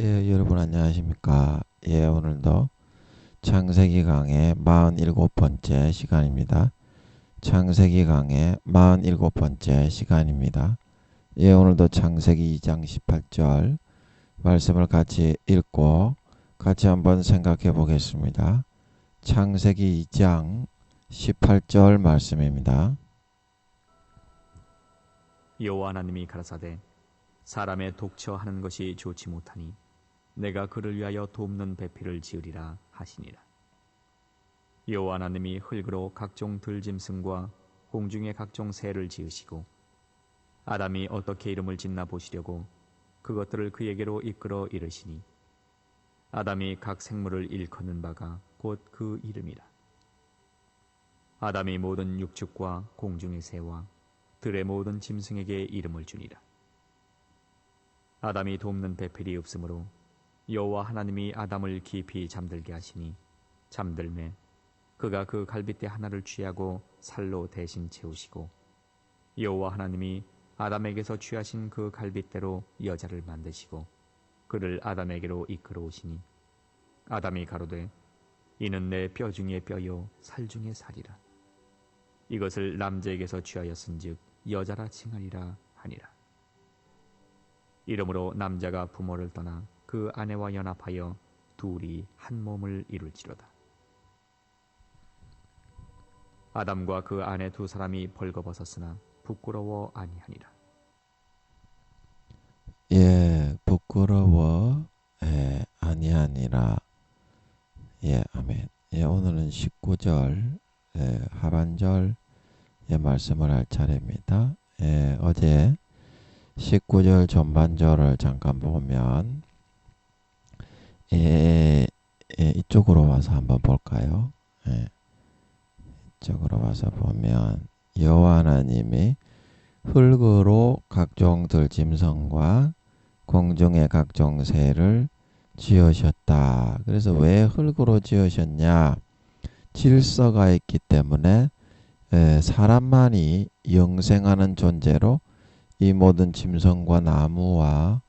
예, 여러분 안녕하십니까? 예, 오늘도 창세기 강의 47번째 시간입니다. 창세기 강의 47번째 시간입니다. 예, 오늘도 창세기 2장 18절 말씀을 같이 읽고 같이 한번 생각해 보겠습니다. 창세기 2장 18절 말씀입니다. 여호와 하나님이 가라사대 사람의 독처하는 것이 좋지 못하니 내가 그를 위하여 돕는 배필을 지으리라 하시니라. 여호와 하나님이 흙으로 각종 들짐승과 공중의 각종 새를 지으시고 아담이 어떻게 이름을 짓나 보시려고 그것들을 그에게로 이끌어 이르시니 아담이 각 생물을 일컫는 바가 곧 그 이름이라. 아담이 모든 육축과 공중의 새와 들의 모든 짐승에게 이름을 주니라. 아담이 돕는 배필이 없으므로 여호와 하나님이 아담을 깊이 잠들게 하시니 잠들매 그가 그 갈빗대 하나를 취하고 살로 대신 채우시고 여호와 하나님이 아담에게서 취하신 그 갈빗대로 여자를 만드시고 그를 아담에게로 이끌어 오시니 아담이 가로되 이는 내 뼈 중에 뼈요 살 중에 살이라. 이것을 남자에게서 취하였은즉 여자라 칭하리라 하니라. 이러므로 남자가 부모를 떠나 그 아내와 연합하여 둘이 한 몸을 이룰지로다. 아담과 그 아내 두 사람이 벌거벗었으나 부끄러워 아니하니라. 예, 부끄러워 아니하니라. 예, 아멘. 예, 오늘은 19절 하반절 말씀을 할 차례입니다. 어제 19절 전반절을 잠깐 보면 이쪽으로 와서 한번 볼까요? 이쪽으로 와서 보면 여호와 하나님이 흙으로 각종 들짐승과 공중의 각종 새를 지으셨다. 그래서 왜 흙으로 지으셨냐? 질서가 있기 때문에 사람만이 영생하는 존재로 이 모든 짐승과 나무와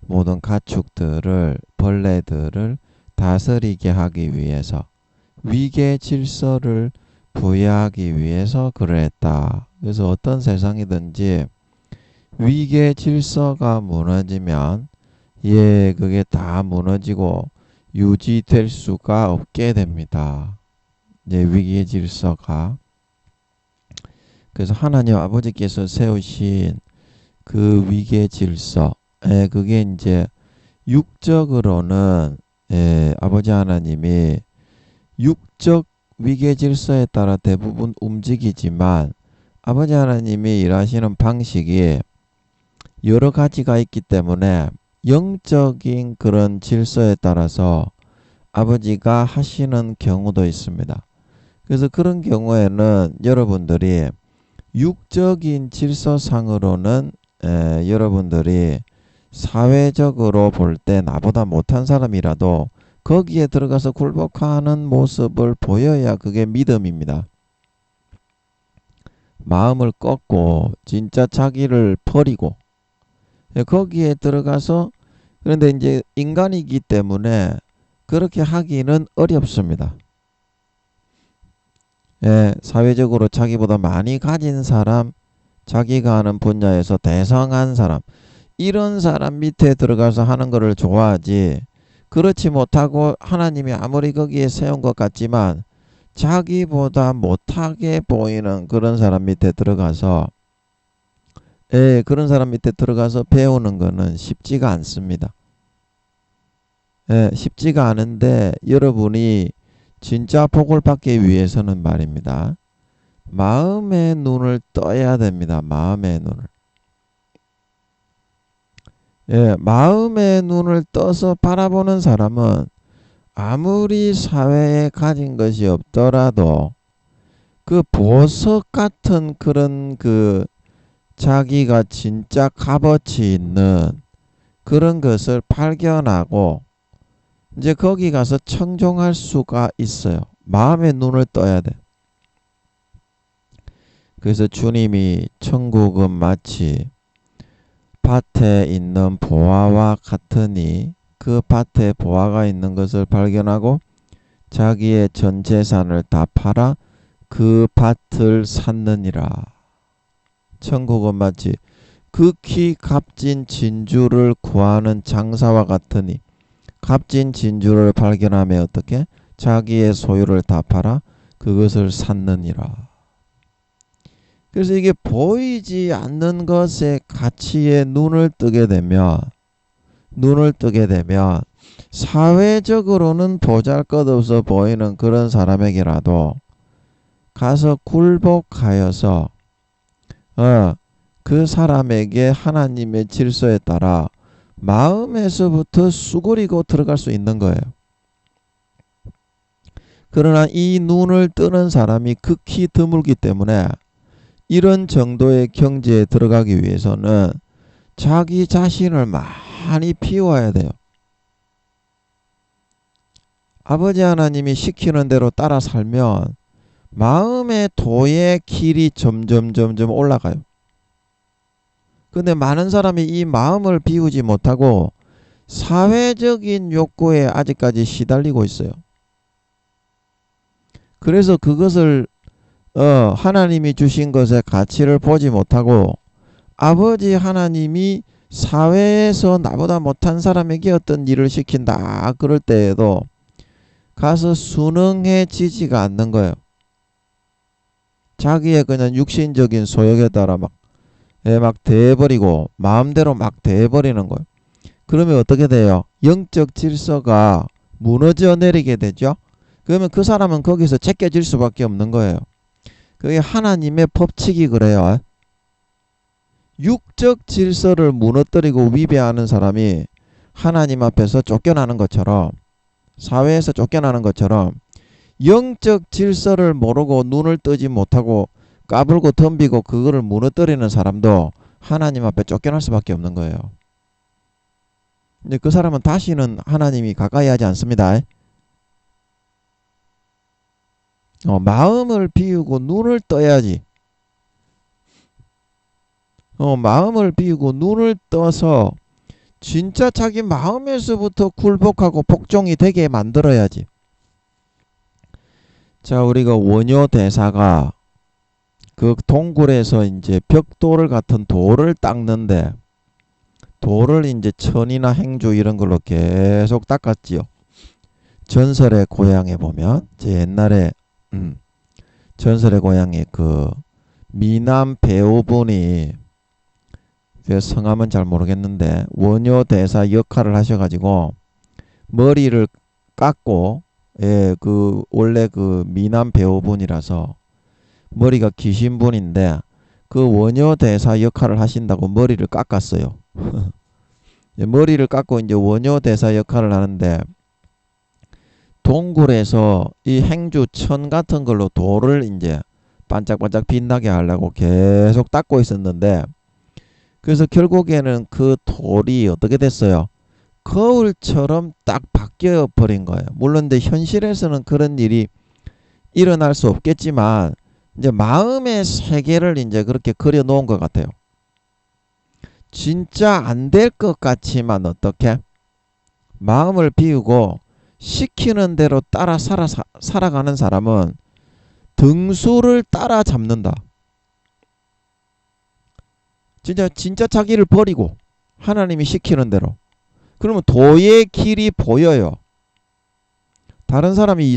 모든 가축들을 벌레들을 다스리게 하기 위해서 위계 질서를 부여하기 위해서 그랬다. 그래서 어떤 세상이든지 위계 질서가 무너지면 그게 다 무너지고 유지될 수가 없게 됩니다. 위계 질서가. 그래서 하나님 아버지께서 세우신 그 위계 질서, 그게 이제 육적으로는 아버지 하나님이 육적 위계 질서에 따라 대부분 움직이지만 아버지 하나님이 일하시는 방식이 여러 가지가 있기 때문에 영적인 그런 질서에 따라서 아버지가 하시는 경우도 있습니다. 그래서 그런 경우에는 여러분들이 육적인 질서상으로는 여러분들이 사회적으로 볼 때 나보다 못한 사람이라도 거기에 들어가서 굴복하는 모습을 보여야 그게 믿음입니다. 마음을 꺾고 진짜 자기를 버리고 거기에 들어가서, 그런데 이제 인간이기 때문에 그렇게 하기는 어렵습니다. 사회적으로 자기보다 많이 가진 사람, 자기가 하는 분야에서 대성한 사람, 이런 사람 밑에 들어가서 하는 것을 좋아하지, 그렇지 못하고 하나님이 아무리 거기에 세운 것 같지만 자기보다 못하게 보이는 그런 사람 밑에 들어가서 그런 사람 밑에 들어가서 배우는 거는 쉽지가 않습니다. 쉽지가 않은데 여러분이 진짜 복을 받기 위해서는 말입니다. 마음의 눈을 떠야 됩니다. 마음의 눈을. 마음의 눈을 떠서 바라보는 사람은 아무리 사회에 가진 것이 없더라도 그 보석 같은 그런 그 자기가 진짜 값어치 있는 그런 것을 발견하고 이제 거기 가서 청종할 수가 있어요. 마음의 눈을 떠야 돼. 그래서 주님이 천국은 마치 밭에 있는 보화와 같으니 그 밭에 보화가 있는 것을 발견하고 자기의 전 재산을 다 팔아 그 밭을 샀느니라. 천국은 마치 극히 값진 진주를 구하는 장사와 같으니 값진 진주를 발견하며 어떻게 자기의 소유를 다 팔아 그것을 샀느니라. 그래서 이게 보이지 않는 것의 가치에 눈을 뜨게 되면 사회적으로는 보잘것없어 보이는 그런 사람에게라도 가서 굴복하여서 그 사람에게 하나님의 질서에 따라 마음에서부터 수그리고 들어갈 수 있는 거예요. 그러나 이 눈을 뜨는 사람이 극히 드물기 때문에 이런 정도의 경지에 들어가기 위해서는 자기 자신을 많이 비워야 돼요. 아버지 하나님이 시키는 대로 따라 살면 마음의 도의 길이 점점 올라가요. 근데 많은 사람이 이 마음을 비우지 못하고 사회적인 욕구에 아직까지 시달리고 있어요. 그래서 그것을 하나님이 주신 것의 가치를 보지 못하고 아버지 하나님이 사회에서 나보다 못한 사람에게 어떤 일을 시킨다 그럴 때에도 가서 순응해지지가 않는 거예요. 자기의 그냥 육신적인 소욕에 따라 막 대해버리고 마음대로 막 대해버리는 거예요. 그러면 어떻게 돼요? 영적 질서가 무너져 내리게 되죠. 그러면 그 사람은 거기서 제껴질 수밖에 없는 거예요. 그게 하나님의 법칙이 그래요. 육적 질서를 무너뜨리고 위배하는 사람이 하나님 앞에서 쫓겨나는 것처럼 사회에서 쫓겨나는 것처럼 영적 질서를 모르고 눈을 뜨지 못하고 까불고 덤비고 그거를 무너뜨리는 사람도 하나님 앞에 쫓겨날 수밖에 없는 거예요. 근데 그 사람은 다시는 하나님이 가까이 하지 않습니다. 마음을 비우고 눈을 떠야지. 마음을 비우고 눈을 떠서 진짜 자기 마음에서부터 굴복하고 복종이 되게 만들어야지. 자, 우리가 원효 대사가 그 동굴에서 이제 벽돌 같은 돌을 닦는데 돌을 이제 천이나 행주 이런 걸로 계속 닦았지요. 전설의 고향에 보면 제 옛날에 전설의 고향에 그 미남 배우분이 그 성함은 잘 모르겠는데 원효 대사 역할을 하셔가지고 머리를 깎고 그 원래 그 미남 배우분이라서 머리가 기신 분인데 그 원효 대사 역할을 하신다고 머리를 깎았어요. 머리를 깎고 이제 원효 대사 역할을 하는데 동굴에서 이 행주 천 같은 걸로 돌을 이제 반짝반짝 빛나게 하려고 계속 닦고 있었는데 그래서 결국에는 그 돌이 어떻게 됐어요? 거울처럼 딱 바뀌어 버린 거예요. 물론 근데 현실에서는 그런 일이 일어날 수 없겠지만 이제 마음의 세계를 이제 그렇게 그려 놓은 것 같아요. 진짜 안 될 것 같지만 어떻게 마음을 비우고 시키는 대로 따라 살아가는 사람은 등수를 따라잡는다. 진짜 자기를 버리고 하나님이 시키는 대로. 그러면 도의 길이 보여요. 다른 사람이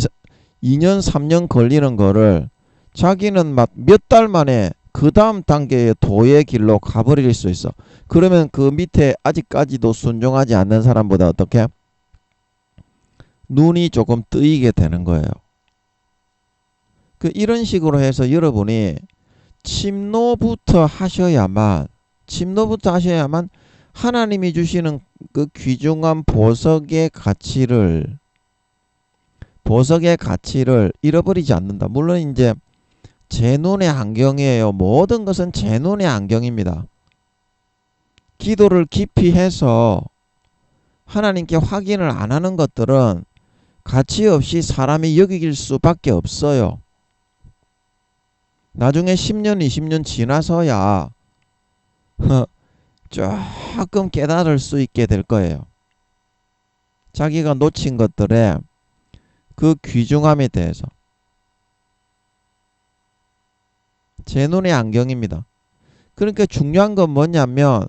2년 3년 걸리는 거를 자기는 막 몇 달 만에 그 다음 단계의 도의 길로 가버릴 수 있어. 그러면 그 밑에 아직까지도 순종하지 않는 사람보다 어떻게? 눈이 조금 뜨이게 되는 거예요. 이런 식으로 해서 여러분이 침노부터 하셔야만 하나님이 주시는 그 귀중한 보석의 가치를 잃어버리지 않는다. 물론 이제 제 눈의 안경이에요. 모든 것은 제 눈의 안경입니다. 기도를 깊이 해서 하나님께 확인을 안 하는 것들은 가치 없이 사람이 여길 수밖에 없어요. 나중에 10년, 20년 지나서야 조금 깨달을 수 있게 될 거예요. 자기가 놓친 것들의 그 귀중함에 대해서 제 눈의 안경입니다. 그러니까 중요한 건 뭐냐면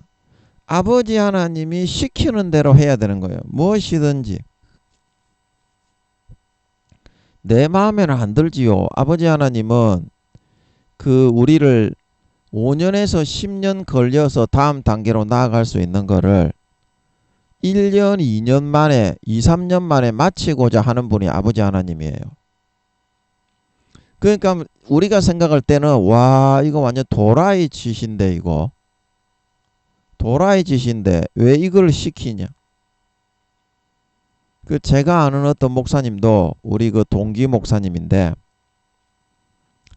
아버지 하나님이 시키는 대로 해야 되는 거예요. 무엇이든지. 내 마음에는 안 들지요. 아버지 하나님은 그 우리를 5년에서 10년 걸려서 다음 단계로 나아갈 수 있는 거를 1년, 2년 만에, 2, 3년 만에 마치고자 하는 분이 아버지 하나님이에요. 그러니까 우리가 생각할 때는 와, 이거 완전 도라이 짓인데 이거. 도라이 짓인데 왜 이걸 시키냐? 그 제가 아는 어떤 목사님도 우리 그 동기 목사님인데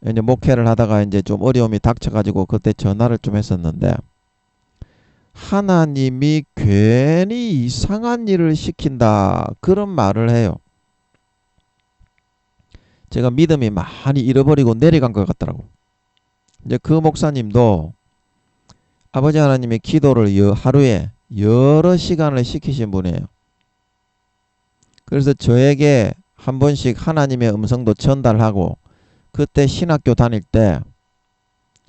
이제 목회를 하다가 이제 좀 어려움이 닥쳐가지고 그때 전화를 좀 했었는데 하나님이 괜히 이상한 일을 시킨다 그런 말을 해요. 제가 믿음이 많이 잃어버리고 내려간 것 같더라고. 이제 그 목사님도 아버지 하나님의 기도를 하루에 여러 시간을 시키신 분이에요. 그래서 저에게 한 번씩 하나님의 음성도 전달하고 그때 신학교 다닐 때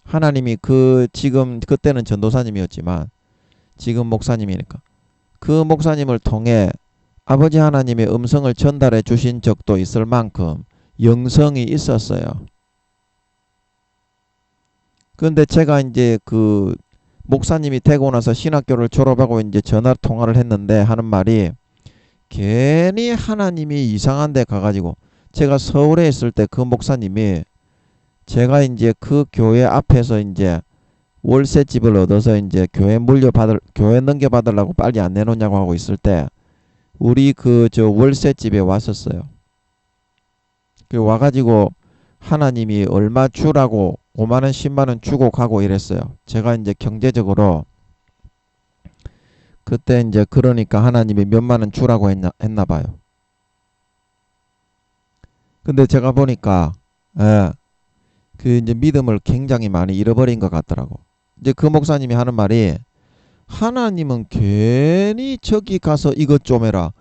하나님이 지금 그때는 전도사님이었지만 지금 목사님이니까 그 목사님을 통해 아버지 하나님의 음성을 전달해 주신 적도 있을 만큼 영성이 있었어요. 그런데 제가 이제 그 목사님이 되고 나서 신학교를 졸업하고 이제 전화 통화를 했는데 하는 말이 괜히 하나님이 이상한 데 가가지고 제가 서울에 있을 때 그 목사님이 제가 이제 그 교회 앞에서 이제 월세집을 얻어서 이제 교회 넘겨받으려고 빨리 안 내놓냐고 하고 있을 때 우리 그 저 월세집에 왔었어요. 그 와가지고 하나님이 얼마 주라고 5만원 10만원 주고 가고 이랬어요. 제가 이제 경제적으로 그때 이제 그러니까 하나님이 몇만원 주라고 했나 봐요. 근데 제가 보니까 그 이제 믿음을 굉장히 많이 잃어버린 것 같더라고. 이제 그 목사님이 하는 말이 하나님은 괜히 저기 가서 이것 좀 해라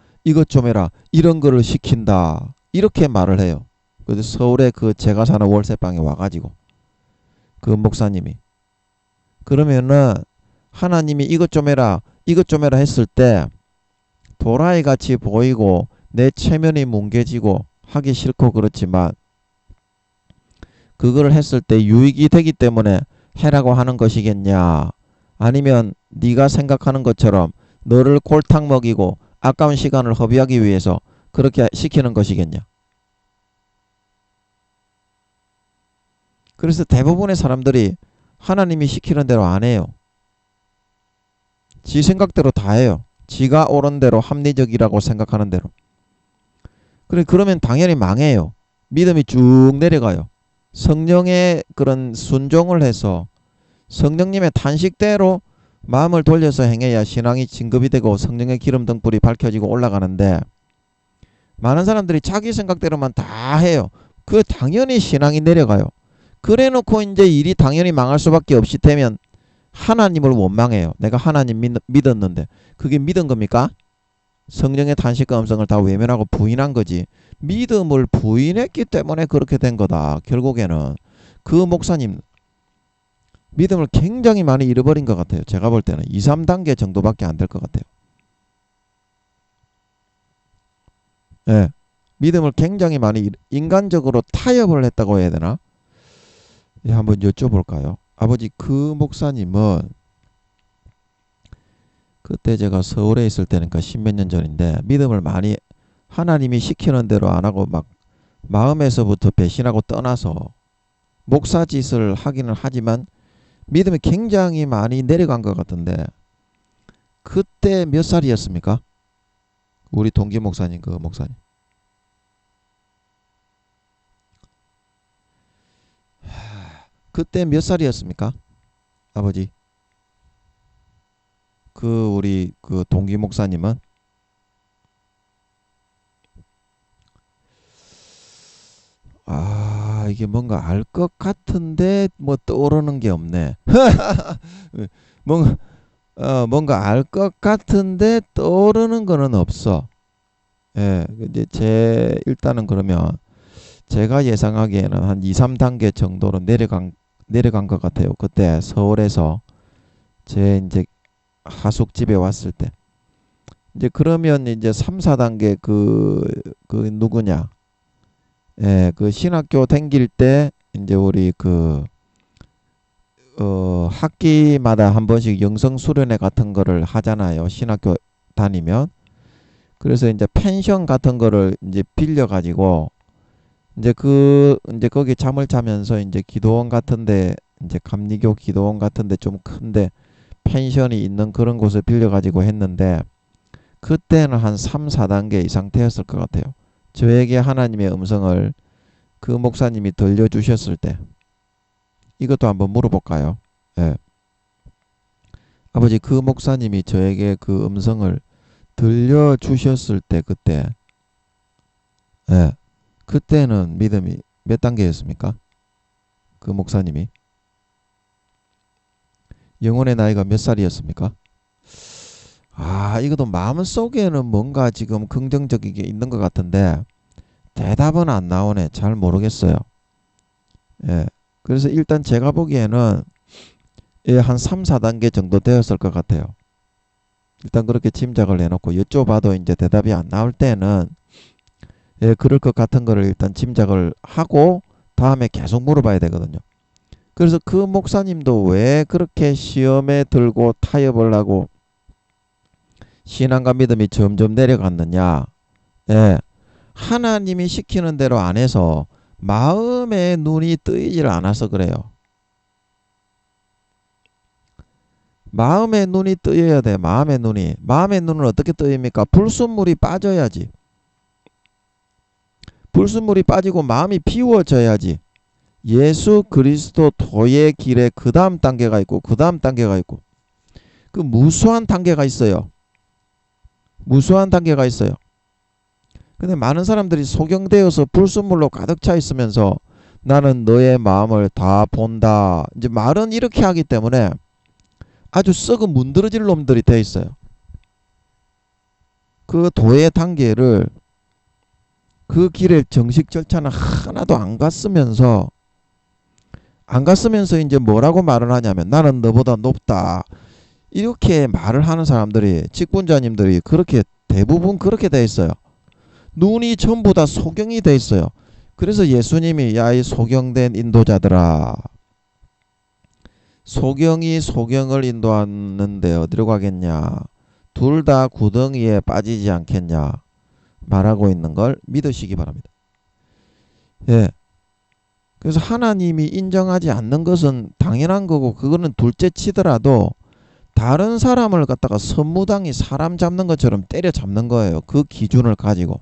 이런 거를 시킨다 이렇게 말을 해요. 그래서 서울에 그 제가 사는 월세방에 와가지고 그 목사님이 그러면은 하나님이 이것 좀 해라 했을 때 도라이 같이 보이고 내 체면이 뭉개지고 하기 싫고 그렇지만 그걸 했을 때 유익이 되기 때문에 해라고 하는 것이겠냐? 아니면 네가 생각하는 것처럼 너를 골탕 먹이고 아까운 시간을 허비하기 위해서 그렇게 시키는 것이겠냐? 그래서 대부분의 사람들이 하나님이 시키는 대로 안 해요. 지 생각대로 다 해요. 지가 옳은 대로 합리적이라고 생각하는 대로. 그러면 당연히 망해요. 믿음이 쭉 내려가요. 성령의 그런 순종을 해서 성령님의 탄식대로 마음을 돌려서 행해야 신앙이 진급이 되고 성령의 기름 등불이 밝혀지고 올라가는데 많은 사람들이 자기 생각대로만 다 해요. 그 당연히 신앙이 내려가요. 그래 놓고 이제 일이 당연히 망할 수밖에 없이 되면 하나님을 원망해요. 내가 하나님 믿었는데 그게 믿은 겁니까? 성령의 탄식과 음성을 다 외면하고 부인한 거지. 믿음을 부인했기 때문에 그렇게 된 거다. 결국에는 그 목사님 믿음을 굉장히 많이 잃어버린 것 같아요. 제가 볼 때는 2, 3단계 정도밖에 안 될 것 같아요. 예, 믿음을 굉장히 많이 인간적으로 타협을 했다고 해야 되나? 예, 한번 여쭤볼까요? 아버지 그 목사님은 그때 제가 서울에 있을 때니까 10몇 년 전인데 믿음을 많이 하나님이 시키는 대로 안 하고 막 마음에서부터 배신하고 떠나서 목사 짓을 하기는 하지만 믿음이 굉장히 많이 내려간 것 같은데 그때 몇 살이었습니까? 우리 동기 목사님 그 목사님 그때 몇 살이었습니까? 아버지 그 우리 그 동기 목사님은 이게 뭔가 알 것 같은데 뭐 떠오르는 게 없네. 뭔가 알 것 같은데 떠오르는 거는 없어. 예, 이제 일단은 그러면 제가 예상하기에는 한 2, 3단계 정도로 내려간 것 같아요. 그때 서울에서 제 이제 하숙집에 왔을 때. 이제 그러면 이제 3, 4단계 그 누구냐? 예, 그 신학교 다닐 때 이제 우리 학기마다 한 번씩 영성 수련회 같은 거를 하잖아요. 신학교 다니면. 그래서 이제 펜션 같은 거를 이제 빌려 가지고 이제 거기 잠을 자면서 이제 기도원 같은데 이제 감리교 기도원 같은데 좀 큰데 펜션이 있는 그런 곳을 빌려 가지고 했는데 그때는 한 3, 4단계 이 상태였을 것 같아요. 저에게 하나님의 음성을 그 목사님이 들려주셨을 때 이것도 한번 물어볼까요? 예. 아버지 그 목사님이 저에게 그 음성을 들려주셨을 때 그때 예. 그때는 믿음이 몇 단계였습니까? 그 목사님이 영혼의 나이가 몇 살이었습니까? 아, 이것도 마음속에는 뭔가 지금 긍정적인 게 있는 것 같은데 대답은 안 나오네. 잘 모르겠어요. 예. 그래서 일단 제가 보기에는 예, 한 3, 4단계 정도 되었을 것 같아요. 일단 그렇게 짐작을 해놓고 여쭤봐도 이제 대답이 안 나올 때는 예, 그럴 것 같은 거를 일단 짐작을 하고 다음에 계속 물어봐야 되거든요. 그래서 그 목사님도 왜 그렇게 시험에 들고 타협을 하고 신앙과 믿음이 점점 내려갔느냐? 예, 하나님이 시키는 대로 안 해서 마음의 눈이 뜨이질 않아서 그래요. 마음의 눈이 뜨여야 돼. 마음의 눈이. 마음의 눈은 어떻게 뜨입니까? 불순물이 빠져야지. 불순물이 빠지고 마음이 비워져야지. 예수 그리스도 도의 길에 그 다음 단계가 있고 그 다음 단계가 있고 그 무수한 단계가 있어요. 무수한 단계가 있어요. 근데 많은 사람들이 소경되어서 불순물로 가득 차 있으면서 나는 너의 마음을 다 본다. 이제 말은 이렇게 하기 때문에 아주 썩은 문드러질 놈들이 돼 있어요. 그 도의 단계를 그 길의 정식 절차는 하나도 안 갔으면서 이제 뭐라고 말을 하냐면 나는 너보다 높다. 이렇게 말을 하는 사람들이 직분자님들이 그렇게 대부분 그렇게 돼 있어요. 눈이 전부 다 소경이 돼 있어요. 그래서 예수님이 야 이 소경된 인도자들아 소경이 소경을 인도하는데 어디로 가겠냐 둘 다 구덩이에 빠지지 않겠냐 말하고 있는 걸 믿으시기 바랍니다. 예. 그래서 하나님이 인정하지 않는 것은 당연한 거고 그거는 둘째 치더라도 다른 사람을 갖다가 선무당이 사람 잡는 것처럼 때려잡는 거예요. 그 기준을 가지고.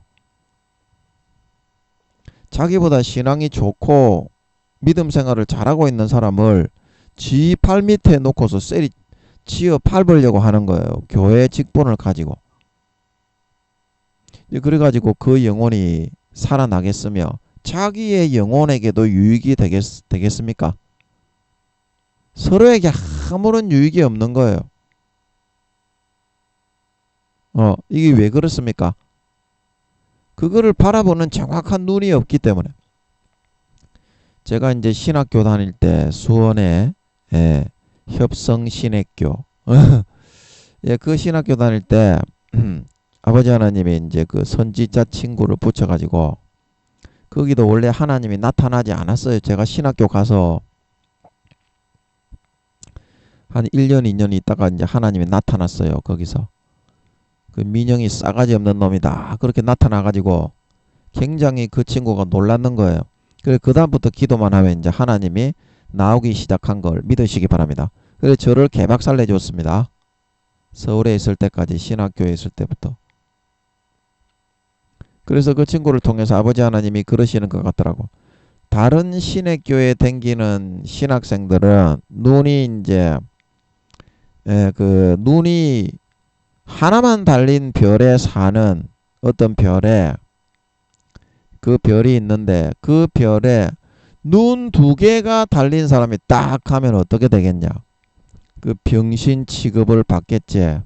자기보다 신앙이 좋고 믿음 생활을 잘하고 있는 사람을 지 팔 밑에 놓고서 지어 밟으려고 하는 거예요. 교회 직분을 가지고. 그래가지고 그 영혼이 살아나겠으며 자기의 영혼에게도 유익이 되겠습니까? 서로에게 아무런 유익이 없는 거예요. 이게 왜 그렇습니까? 그거를 바라보는 정확한 눈이 없기 때문에. 제가 이제 신학교 다닐 때 수원에 협성신학교 예, 그 신학교 다닐 때 아버지 하나님이 이제 그 선지자 친구를 붙여가지고 거기도 원래 하나님이 나타나지 않았어요. 제가 신학교 가서 한 1년, 2년 있다가 이제 하나님이 나타났어요. 거기서. 그 민영이 싸가지 없는 놈이다. 그렇게 나타나가지고 굉장히 그 친구가 놀랐는 거예요. 그래서 그다음부터 기도만 하면 이제 하나님이 나오기 시작한 걸 믿으시기 바랍니다. 그래서 저를 개박살 내줬습니다. 서울에 있을 때까지 신학교에 있을 때부터. 그래서 그 친구를 통해서 아버지 하나님이 그러시는 것 같더라고. 다른 신학교에 댕기는 신학생들은 눈이 이제 눈이 하나만 달린 별에 사는 어떤 별에 그 별이 있는데 그 별에 눈 2개가 달린 사람이 딱 하면 어떻게 되겠냐? 그 병신 취급을 받겠지.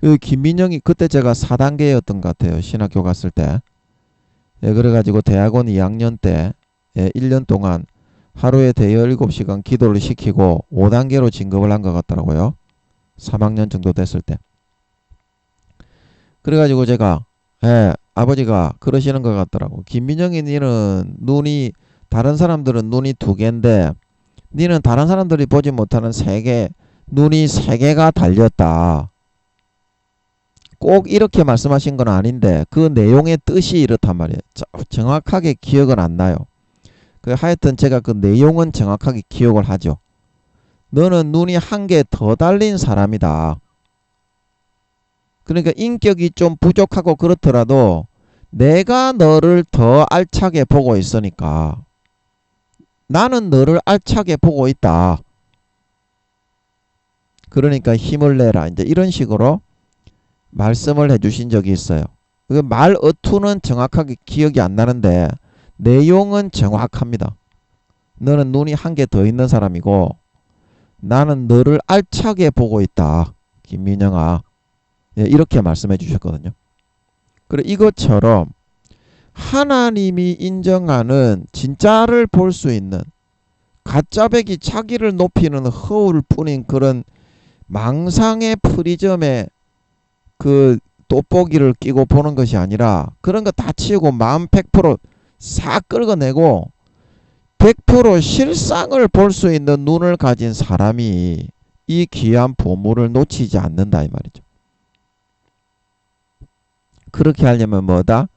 여기 김민영이 그때 제가 4단계였던 것 같아요. 신학교 갔을 때. 예, 그래가지고 대학원 2학년 때 1년 동안 하루에 대여 7시간 기도를 시키고 5단계로 진급을 한 것 같더라고요. 3학년 정도 됐을 때. 그래가지고 제가 아버지가 그러시는 것 같더라고. 김민영이 니는 눈이 다른 사람들은 눈이 2개인데 니는 다른 사람들이 보지 못하는 3개 눈이 3개가 달렸다. 꼭 이렇게 말씀하신 건 아닌데 그 내용의 뜻이 이렇단 말이에요. 정확하게 기억은 안 나요. 하여튼 제가 그 내용은 정확하게 기억을 하죠. 너는 눈이 1개 더 달린 사람이다. 그러니까 인격이 좀 부족하고 그렇더라도 내가 너를 더 알차게 보고 있으니까 나는 너를 알차게 보고 있다. 그러니까 힘을 내라. 이제 이런 식으로 말씀을 해주신 적이 있어요. 말 어투는 정확하게 기억이 안 나는데 내용은 정확합니다. 너는 눈이 1개 더 있는 사람이고 나는 너를 알차게 보고 있다. 김민영아. 이렇게 말씀해 주셨거든요. 그래 이것처럼 하나님이 인정하는 진짜를 볼 수 있는 가짜배기 자기를 높이는 허울 뿐인 그런 망상의 프리즘에 그 돋보기를 끼고 보는 것이 아니라 그런 거 다 치우고 마음 100%싹 긁어내고 100% 실상을 볼 수 있는 눈을 가진 사람이 이 귀한 보물을 놓치지 않는다 이 말이죠. 그렇게 하려면 뭐다?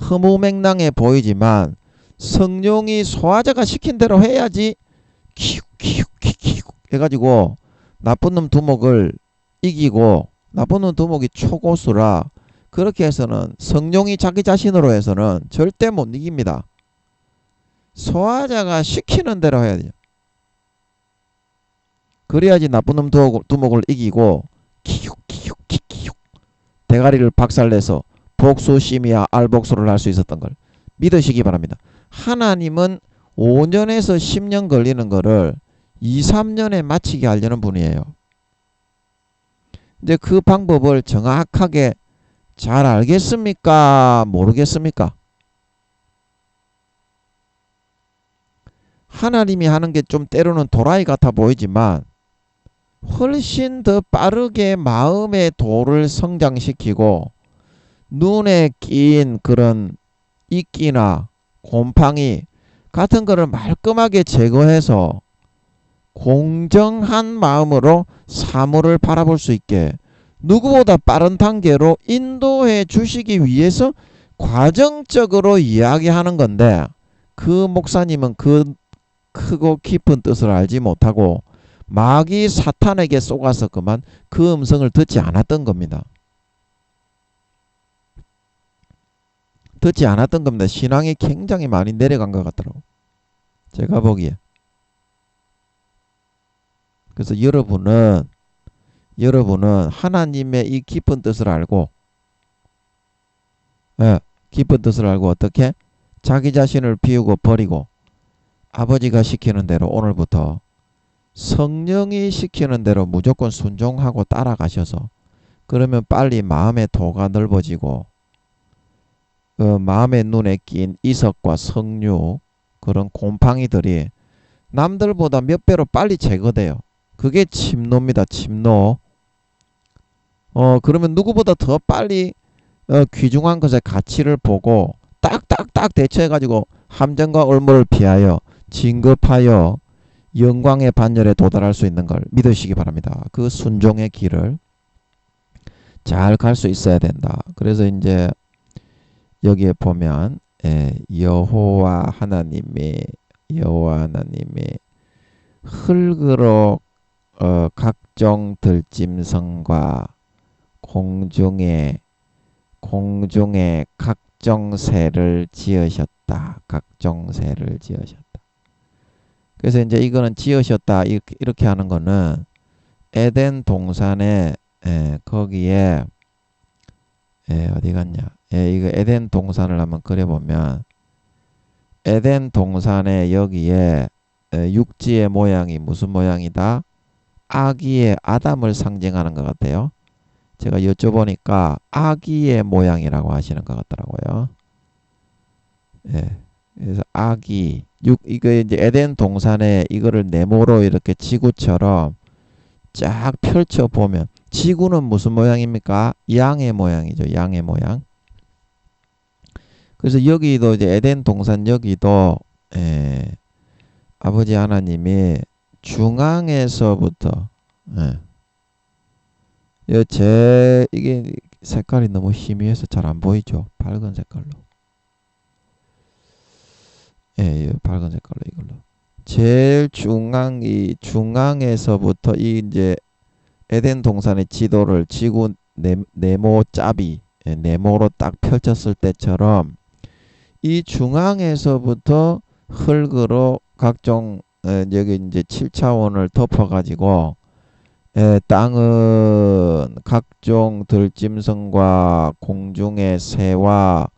허무맹랑해 보이지만 성령이 소화자가 시킨 대로 해야지 키읔 해가지고 나쁜 놈 두목을 이기고 나쁜 놈 두목이 초고수라 그렇게 해서는 성령이 자기 자신으로 해서는 절대 못 이깁니다. 소화자가 시키는 대로 해야 돼요. 그래야지 나쁜 놈 두목을 이기고 키읔 대가리를 박살내서 복수심이야 알복수를 할 수 있었던 걸 믿으시기 바랍니다. 하나님은 5년에서 10년 걸리는 거를 2, 3년에 마치게 하려는 분이에요. 이제 그 방법을 정확하게 잘 알겠습니까? 모르겠습니까? 하나님이 하는 게 좀 때로는 도라이 같아 보이지만 훨씬 더 빠르게 마음의 도를 성장시키고 눈에 낀 그런 이끼나 곰팡이 같은 거를 말끔하게 제거해서 공정한 마음으로 사물을 바라볼 수 있게 누구보다 빠른 단계로 인도해 주시기 위해서 과정적으로 이야기하는 건데 그 목사님은 그 크고 깊은 뜻을 알지 못하고 마귀 사탄에게 속아서 그만 그 음성을 듣지 않았던 겁니다. 듣지 않았던 겁니다. 신앙이 굉장히 많이 내려간 것 같더라고. 제가 보기에. 그래서 여러분은 하나님의 이 깊은 뜻을 알고 깊은 뜻을 알고 어떻게? 자기 자신을 비우고 버리고 아버지가 시키는 대로 오늘부터 성령이 시키는 대로 무조건 순종하고 따라가셔서 그러면 빨리 마음의 도가 넓어지고 마음의 눈에 낀 이석과 석류 그런 곰팡이들이 남들보다 몇 배로 빨리 제거돼요. 그게 침노입니다. 침노. 그러면 누구보다 더 빨리 귀중한 것의 가치를 보고 딱딱딱 대처해가지고 함정과 올무를 피하여 진급하여 영광의 반열에 도달할 수 있는 걸 믿으시기 바랍니다. 그 순종의 길을 잘 갈 수 있어야 된다. 그래서 이제 여기에 보면 여호와 하나님이 흙으로 각종 들짐승과 공중에 각종 새를 지으셨다. 각종 새를 지으셨다. 그래서 이제 이거는 지으셨다 이렇게 하는 거는 에덴 동산에 거기에 어디 갔냐? 이거 에덴 동산을 한번 그려보면 에덴 동산에 여기에 육지의 모양이 무슨 모양이다? 아기의 아담을 상징하는 것 같아요. 제가 여쭤보니까 아기의 모양이라고 하시는 것 같더라고요. 예. 그래서 아기, 이거 이제 에덴 동산에 이거를 네모로 이렇게 지구처럼 쫙 펼쳐 보면 지구는 무슨 모양입니까? 양의 모양이죠. 양의 모양. 그래서 여기도 이제 에덴 동산 여기도 아버지 하나님이 중앙에서부터 이게 색깔이 너무 희미해서 잘 안 보이죠. 밝은 색깔로. 밝은 색깔로 이걸로. 제일 이 중앙에서부터 이 이제 에덴 동산의 지도를 지구 네모 짜비 네모로 딱 펼쳤을 때처럼 이 중앙에서부터 흙으로 각종 여기 이제 7차원을 덮어가지고 땅은 각종 들짐승과 공중의 새와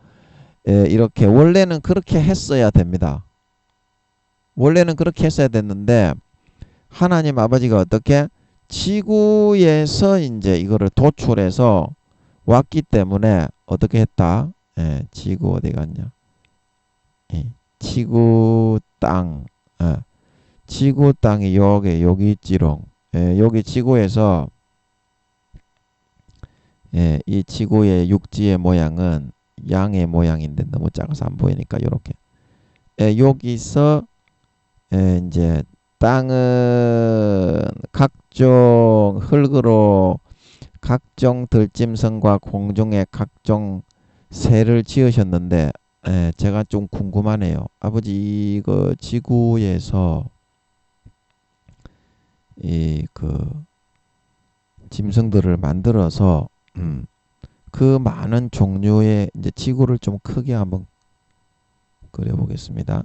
이렇게 원래는 그렇게 했어야 됩니다. 원래는 그렇게 했어야 됐는데 하나님 아버지가 어떻게 지구에서 이제 이거를 도출해서 왔기 때문에 어떻게 했다? 지구 어디 갔냐? 지구 땅, 지구 땅이 여기 있지롱. 여기 지구에서 이 지구의 육지의 모양은 양의 모양인데 너무 작아서 안 보이니까 이렇게 여기서 이제 땅은 각종 흙으로 각종 들짐승과 공중의 각종 새를 지으셨는데 제가 좀 궁금하네요. 아버지 이거 지구에서 이 그 짐승들을 만들어서 그 많은 종류의 이제 지구를 좀 크게 한번 그려보겠습니다.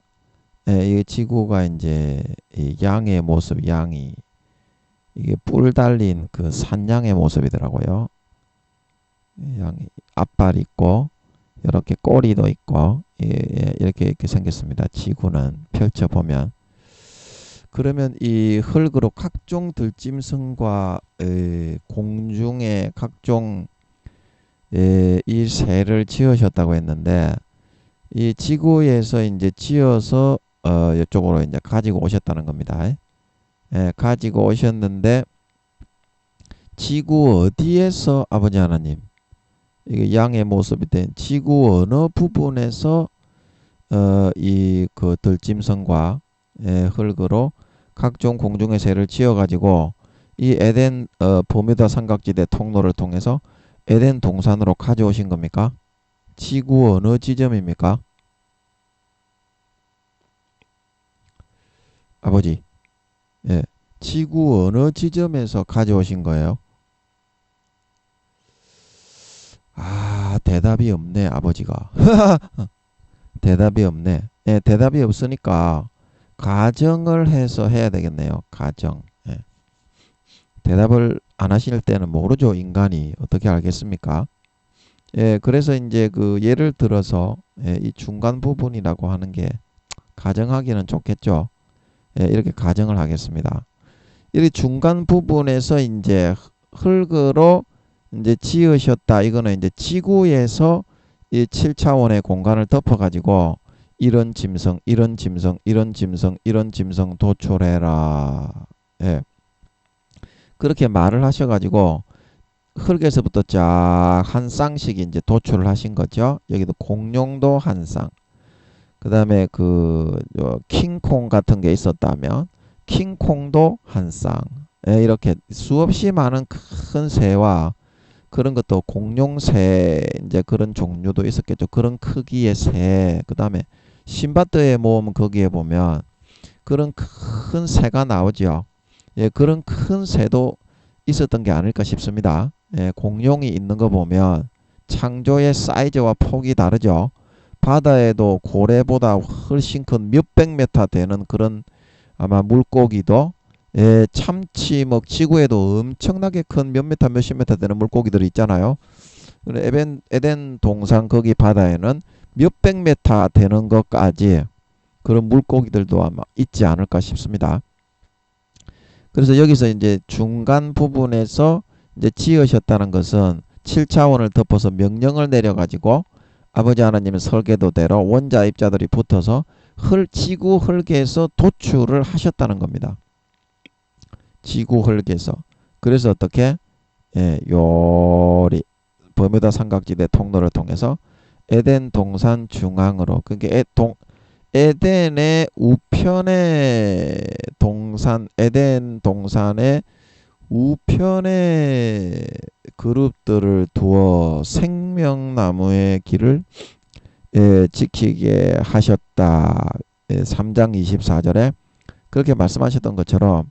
이 지구가 이제 이 양의 모습, 양이 이게 뿔 달린 그 산양의 모습이더라고요. 양이 앞발 있고 이렇게 꼬리도 있고 이렇게 생겼습니다. 지구는 펼쳐 보면 그러면 이 흙으로 각종 들짐승과 공중의 각종 이 새를 지으셨다고 했는데 이 지구에서 이제 지어서 이쪽으로 이제 가지고 오셨다는 겁니다. 가지고 오셨는데 지구 어디에서 아버지 하나님 이게 양의 모습이 된 지구 어느 부분에서 이 그 들짐승과 흙으로 각종 공중의 새를 지어 가지고 이 에덴 버뮤다 삼각지대 통로를 통해서 에덴 동산으로 가져오신 겁니까? 지구 어느 지점입니까? 아버지, 지구 어느 지점에서 가져오신 거예요? 대답이 없네, 아버지가. 대답이 없네. 대답이 없으니까 가정을 해서 해야 되겠네요. 가정. 대답을 안 하실 때는 모르죠, 인간이. 어떻게 알겠습니까? 그래서 이제 그 예를 들어서 이 중간 부분이라고 하는 게 가정하기는 좋겠죠. 이렇게 가정을 하겠습니다. 이 중간 부분에서 이제 흙으로 이제 지으셨다. 이거는 이제 지구에서 이 7차원의 공간을 덮어가지고 이런 짐승, 이런 짐승, 이런 짐승, 이런 짐승 도출해라. 그렇게 말을 하셔가지고 흙에서부터 쫙 한 쌍씩 이제 도출을 하신 거죠. 여기도 공룡도 한 쌍. 그 다음에 그 킹콩 같은 게 있었다면 킹콩도 한 쌍. 이렇게 수없이 많은 큰 새와 그런 것도 공룡새 이제 그런 종류도 있었겠죠. 그런 크기의 새. 그 다음에 신바트에 모으면 거기에 보면 그런 큰 새가 나오죠. 그런 큰 새도 있었던 게 아닐까 싶습니다. 공룡이 있는 거 보면 창조의 사이즈와 폭이 다르죠. 바다에도 고래보다 훨씬 큰 몇백 메타 되는 그런 아마 물고기도 참치 지구에도 엄청나게 큰 몇 메타 몇십 메타 되는 물고기들이 있잖아요. 에덴 동산 거기 바다에는 몇백 메타 되는 것까지 그런 물고기들도 아마 있지 않을까 싶습니다. 그래서 여기서 이제 중간 부분에서 이제 지으셨다는 것은 7차원을 덮어서 명령을 내려가지고 아버지 하나님의 설계도대로 원자 입자들이 붙어서 지구 흙에서 도출을 하셨다는 겁니다. 지구 흙에서. 그래서 어떻게 요리 버뮤다 삼각지대 통로를 통해서 에덴 동산 중앙으로, 그게 에덴의 우편의 동산, 에덴 동산의 우편의 그룹들을 두어 생명나무의 길을 지키게 하셨다. 3장 24절에 그렇게 말씀하셨던 것처럼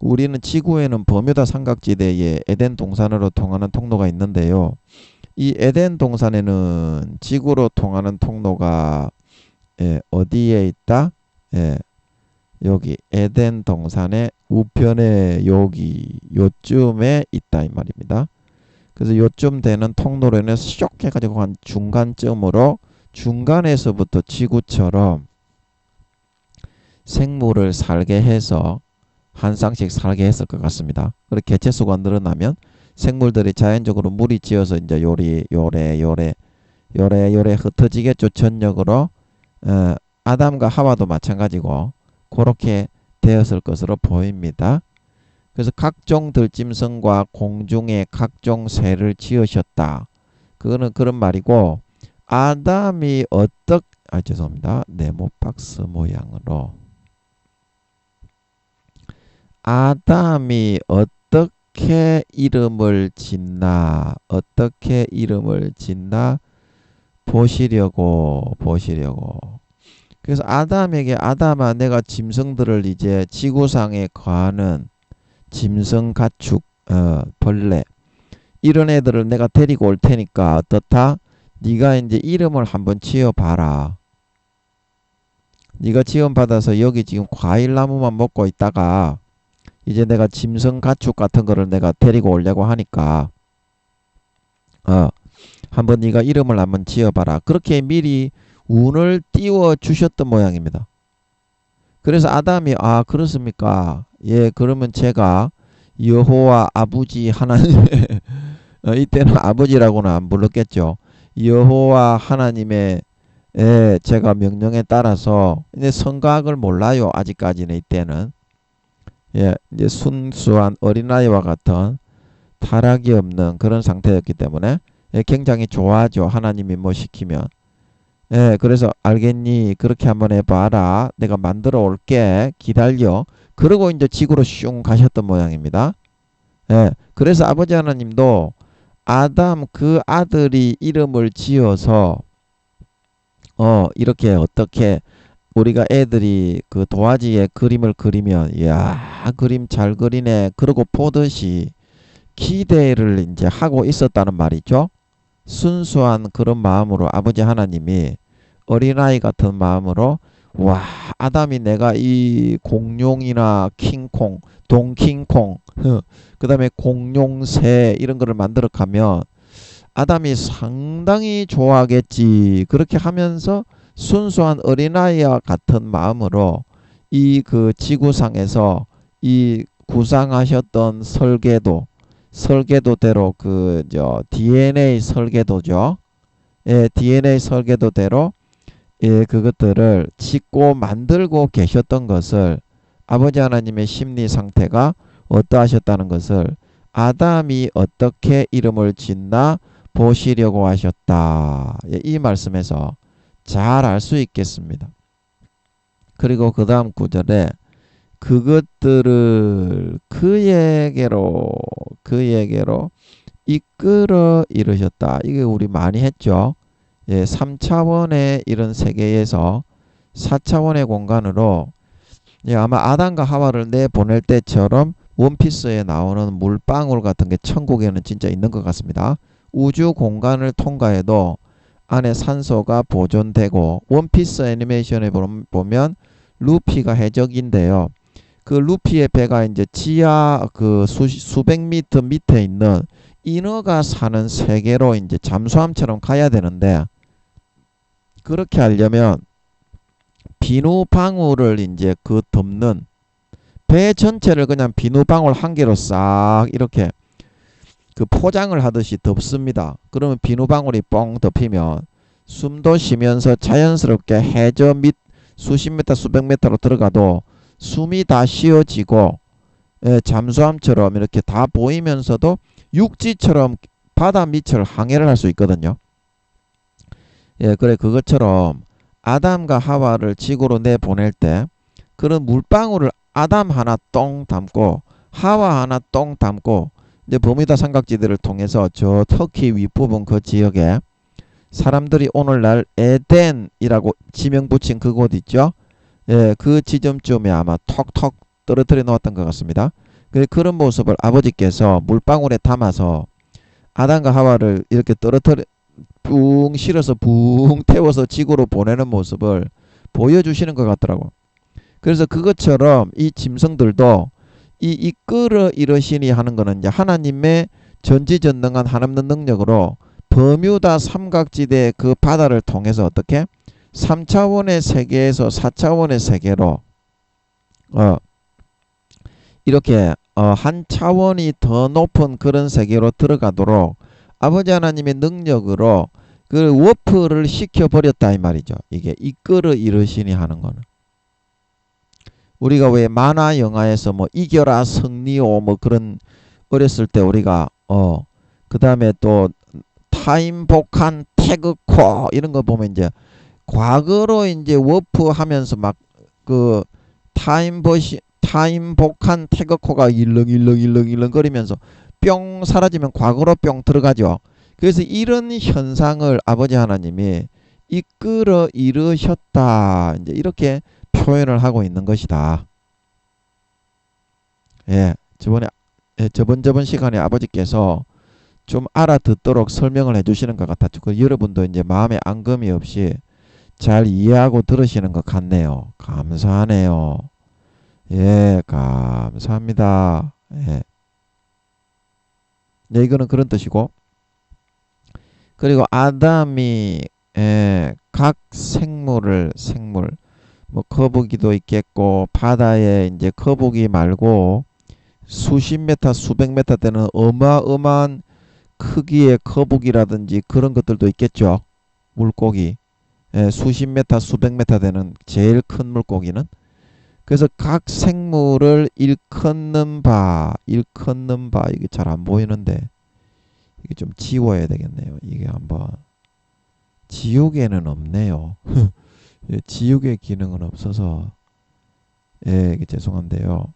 우리는 지구에는 버뮤다 삼각지대에 에덴 동산으로 통하는 통로가 있는데요. 이 에덴 동산에는 지구로 통하는 통로가 어디에 있다? 여기 에덴 동산의 우편에 여기 요쯤에 있다 이 말입니다. 그래서 요쯤 되는 통로로 인해서 쇽 해가지고 한 중간쯤으로 중간에서부터 지구처럼 생물을 살게 해서 한 쌍씩 살게 했을 것 같습니다. 그리고 개체수가 늘어나면 생물들이 자연적으로 무리 지어서 이제 요래 흩어지겠죠. 전역으로 아담과 하와도 마찬가지고 그렇게 되었을 것으로 보입니다. 그래서 각종 들짐승과 공중의 각종 새를 지으셨다. 그거는 그런 말이고 아담이 죄송합니다. 네모 박스 모양으로 아담이 어떻게 이름을 짓나 보시려고. 그래서 아담에게 아담아 내가 짐승들을 이제 지구상에 거하는 짐승 가축 벌레 이런 애들을 내가 데리고 올 테니까 어떻다? 네가 이제 이름을 한번 지어봐라. 네가 지음 받아서 여기 지금 과일나무만 먹고 있다가 이제 내가 짐승 가축 같은 거를 내가 데리고 오려고 하니까 한번 네가 이름을 한번 지어봐라. 그렇게 미리 운을 띄워 주셨던 모양입니다. 그래서 아담이 그렇습니까? 예, 그러면 제가 여호와 아버지 하나님 이때는 아버지라고는 안 불렀겠죠. 여호와 하나님의 제가 명령에 따라서 이제 성각을 몰라요. 아직까지는 이때는 이제 순수한 어린아이와 같은 타락이 없는 그런 상태였기 때문에 굉장히 좋아하죠. 하나님이 뭐 시키면. 그래서 알겠니? 그렇게 한번 해봐라. 내가 만들어 올게. 기다려. 그러고 이제 지구로 슝 가셨던 모양입니다. 그래서 아버지 하나님도 아담 그 아들이 이름을 지어서 이렇게 어떻게 우리가 애들이 그 도화지에 그림을 그리면 이야 그림 잘 그리네 그러고 보듯이 기대를 이제 하고 있었다는 말이죠. 순수한 그런 마음으로 아버지 하나님이 어린아이 같은 마음으로 와 아담이 내가 이 공룡이나 킹콩 동킹콩 그 다음에 공룡새 이런 거를 만들어 가면 아담이 상당히 좋아하겠지. 그렇게 하면서 순수한 어린아이와 같은 마음으로 이 그 지구상에서 이 구상하셨던 설계도대로 DNA 설계도죠. DNA 설계도대로 그것들을 짓고 만들고 계셨던 것을 아버지 하나님의 심리 상태가 어떠하셨다는 것을 아담이 어떻게 이름을 짓나 보시려고 하셨다. 이 말씀에서 잘 알 수 있겠습니다. 그리고 그 다음 구절에 그것들을 그에게로 이끌어 이르셨다. 이게 우리 많이 했죠. 3차원의 이런 세계에서 4차원의 공간으로 아마 아담과 하와를 내보낼 때처럼 원피스에 나오는 물방울 같은 게 천국에는 진짜 있는 것 같습니다. 우주 공간을 통과해도 안에 산소가 보존되고 원피스 애니메이션에 보면 루피가 해적인데요. 그 루피의 배가 이제 지하 그 수백 미터 밑에 있는 인어가 사는 세계로 이제 잠수함처럼 가야 되는데 그렇게 하려면 비누방울을 이제 그 덮는 배 전체를 그냥 비누방울 한 개로 싹 이렇게 그 포장을 하듯이 덮습니다. 그러면 비누방울이 뻥 덮이면 숨도 쉬면서 자연스럽게 해저 밑 수십 미터 수백 미터로 들어가도 숨이 다 쉬어지고 잠수함처럼 이렇게 다 보이면서도 육지처럼 바다 밑을 항해를 할 수 있거든요. 그래 그것처럼 아담과 하와를 지구로 내보낼 때 그런 물방울을 아담 하나 똥 담고 하와 하나 똥 담고 이제 버뮤다 삼각지대를 통해서 저 터키 윗부분 그 지역에 사람들이 오늘날 에덴이라고 지명 붙인 그곳 있죠. 그 지점쯤에 아마 턱턱 떨어뜨려 놓았던 것 같습니다. 그런 모습을 아버지께서 물방울에 담아서 아담과 하와를 이렇게 떨어뜨려 붕 실어서 붕 태워서 지구로 보내는 모습을 보여주시는 것 같더라고. 그래서 그것처럼 이 짐승들도 이 이끌어 이르시니 하는 거는 이제 하나님의 전지전능한 한없는 능력으로 버뮤다 삼각지대 그 바다를 통해서 어떻게 3차원의 세계에서 4차원의 세계로 이렇게 한 차원이 더 높은 그런 세계로 들어가도록 아버지 하나님의 능력으로 그 워프를 시켜버렸다 이 말이죠. 이게 이끌어 이르시니 하는 거는. 우리가 왜 만화 영화에서 뭐 이겨라 승리호 뭐 그런 어렸을 때 우리가 그 다음에 또 타임 복한 태극호 이런 거 보면 이제 과거로 이제 워프 하면서 막 그 타임 복한 태극호가 일렁일렁 거리면서 뿅 사라지면 과거로 뿅 들어가죠. 그래서 이런 현상을 아버지 하나님이 이끌어 이르셨다 이제 이렇게 표현을 하고 있는 것이다. 저번 시간에 아버지께서 좀 알아듣도록 설명을 해주시는 것 같았죠. 여러분도 이제 마음에 앙금이 없이 잘 이해하고 들으시는 것 같네요. 감사하네요. 감사합니다. 이거는 그런 뜻이고, 그리고 아담이 각 생물 뭐 거북이도 있겠고 바다에 이제 거북이 말고 수십 메타 수백 메타 되는 어마어마한 크기의 거북이라든지 그런 것들도 있겠죠. 물고기 수십 메타 수백 메타 되는 제일 큰 물고기는. 그래서 각 생물을 일컫는 바 이게 잘 안 보이는데 이게 좀 지워야 되겠네요. 이게 한번 지우개는 없네요. 지우개 기능은 없어서 이게 죄송한데요.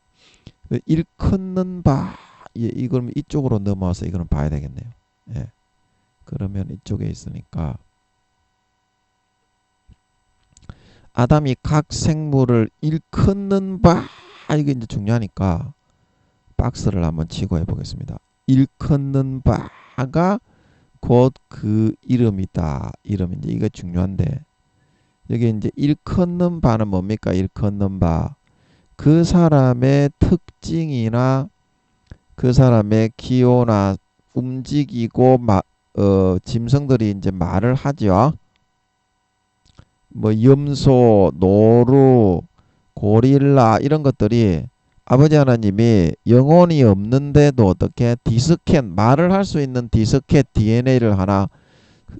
일컫는 바 이걸 이쪽으로 넘어와서 이거는 봐야 되겠네요. 그러면 이쪽에 있으니까 아담이 각 생물을 일컫는 바 이게 이제 중요하니까 박스를 한번 치고 해보겠습니다. 일컫는 바가 곧 그 이름이다. 이름 이제 이거 중요한데 여기 이제 일컫는 바는 뭡니까? 일컫는 바 그 사람의 특징이나 그 사람의 기호나 움직이고 짐승들이 이제 말을 하죠. 뭐 염소, 노루, 고릴라 이런 것들이 아버지 하나님이 영혼이 없는데도 어떻게 디스켓 말을 할 수 있는 디스켓 DNA를 하나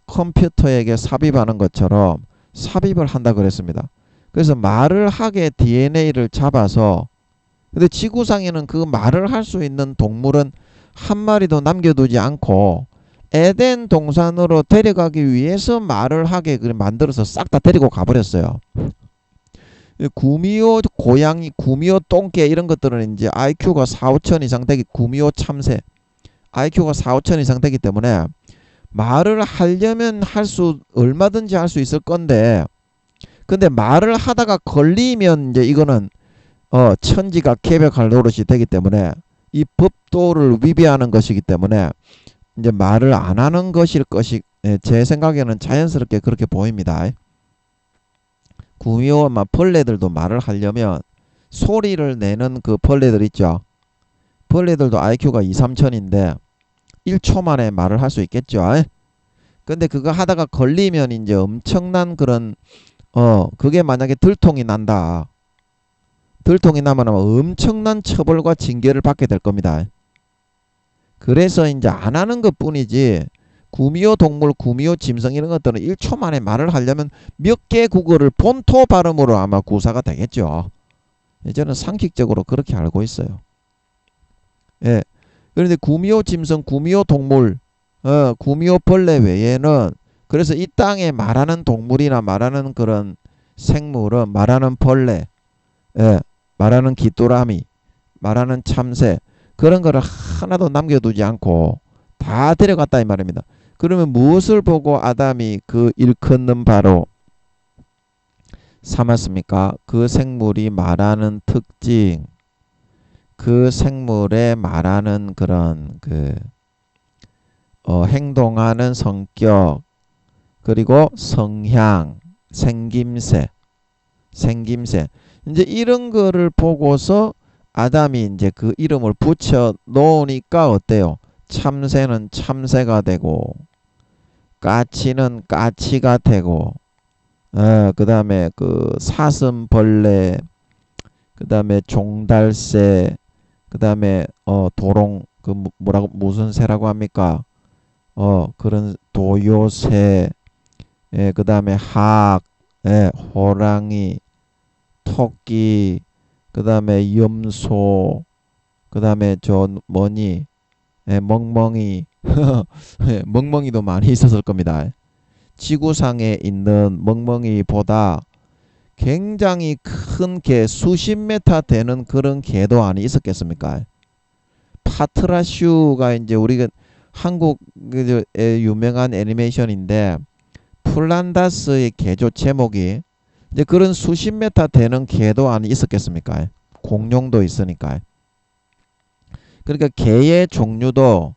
컴퓨터에게 삽입하는 것처럼 삽입을 한다 그랬습니다. 그래서 말을 하게 DNA를 잡아서 근데 지구상에는 그 말을 할 수 있는 동물은 한 마리도 남겨두지 않고 에덴 동산으로 데려가기 위해서 말을 하게 만들어서 싹 다 데리고 가버렸어요. 구미호 고양이, 구미호 똥개 이런 것들은 이제 IQ가 4, 5천 이상 되기 구미호 참새 IQ가 4, 5천 이상 되기 때문에 말을 하려면 얼마든지 할 수 있을 건데 근데 말을 하다가 걸리면 이제 이거는 천지가 개벽할 노릇이 되기 때문에 이 법도를 위배하는 것이기 때문에 이제 말을 안 하는 것일 것이 제 생각에는 자연스럽게 그렇게 보입니다. 구미호와 벌레들도 말을 하려면 소리를 내는 그 벌레들 있죠. 벌레들도 IQ가 2, 3천인데 1초 만에 말을 할 수 있겠죠. 근데 그거 하다가 걸리면 이제 엄청난 그런 그게 만약에 들통이 난다. 들통이 나면 엄청난 처벌과 징계를 받게 될 겁니다. 그래서 이제 안 하는 것 뿐이지, 구미호 동물, 구미호 짐승 이런 것들은 1초 만에 말을 하려면 몇 개 국어를 본토 발음으로 아마 구사가 되겠죠. 저는 상식적으로 그렇게 알고 있어요. 예. 그런데 구미호 짐승, 구미호 동물, 구미호 벌레 외에는, 그래서 이 땅에 말하는 동물이나 말하는 그런 생물은, 말하는 벌레, 예, 말하는 귀뚜라미, 말하는 참새, 그런 거를 하나도 남겨두지 않고 다 데려갔다 이 말입니다. 그러면 무엇을 보고 아담이 그 일컫는 바로 삼았습니까? 그 생물이 말하는 특징, 그 생물에 말하는 그런 행동하는 성격, 그리고 성향, 생김새, 이제 이런 거를 보고서 아담이 이제 그 이름을 붙여 놓으니까 어때요? 참새는 참새가 되고, 까치는 까치가 되고, 그 다음에 그 사슴벌레, 그 다음에 종달새, 그 다음에 도롱, 그 뭐라고, 무슨 새라고 합니까? 그런 도요새, 예, 그 다음에 학, 예, 호랑이, 토끼, 그 다음에 염소, 그 다음에 저 뭐니, 예, 멍멍이, 예, 멍멍이도 많이 있었을 겁니다. 지구상에 있는 멍멍이보다 굉장히 큰 개, 수십 메타 되는 그런 개도 아니 있었겠습니까? 파트라슈가 이제 우리가 한국의 유명한 애니메이션인데, 플란다스의 개조 제목이 이제 그런 수십 메타 되는 개도 아니 있었겠습니까? 공룡도 있으니까. 그러니까 개의 종류도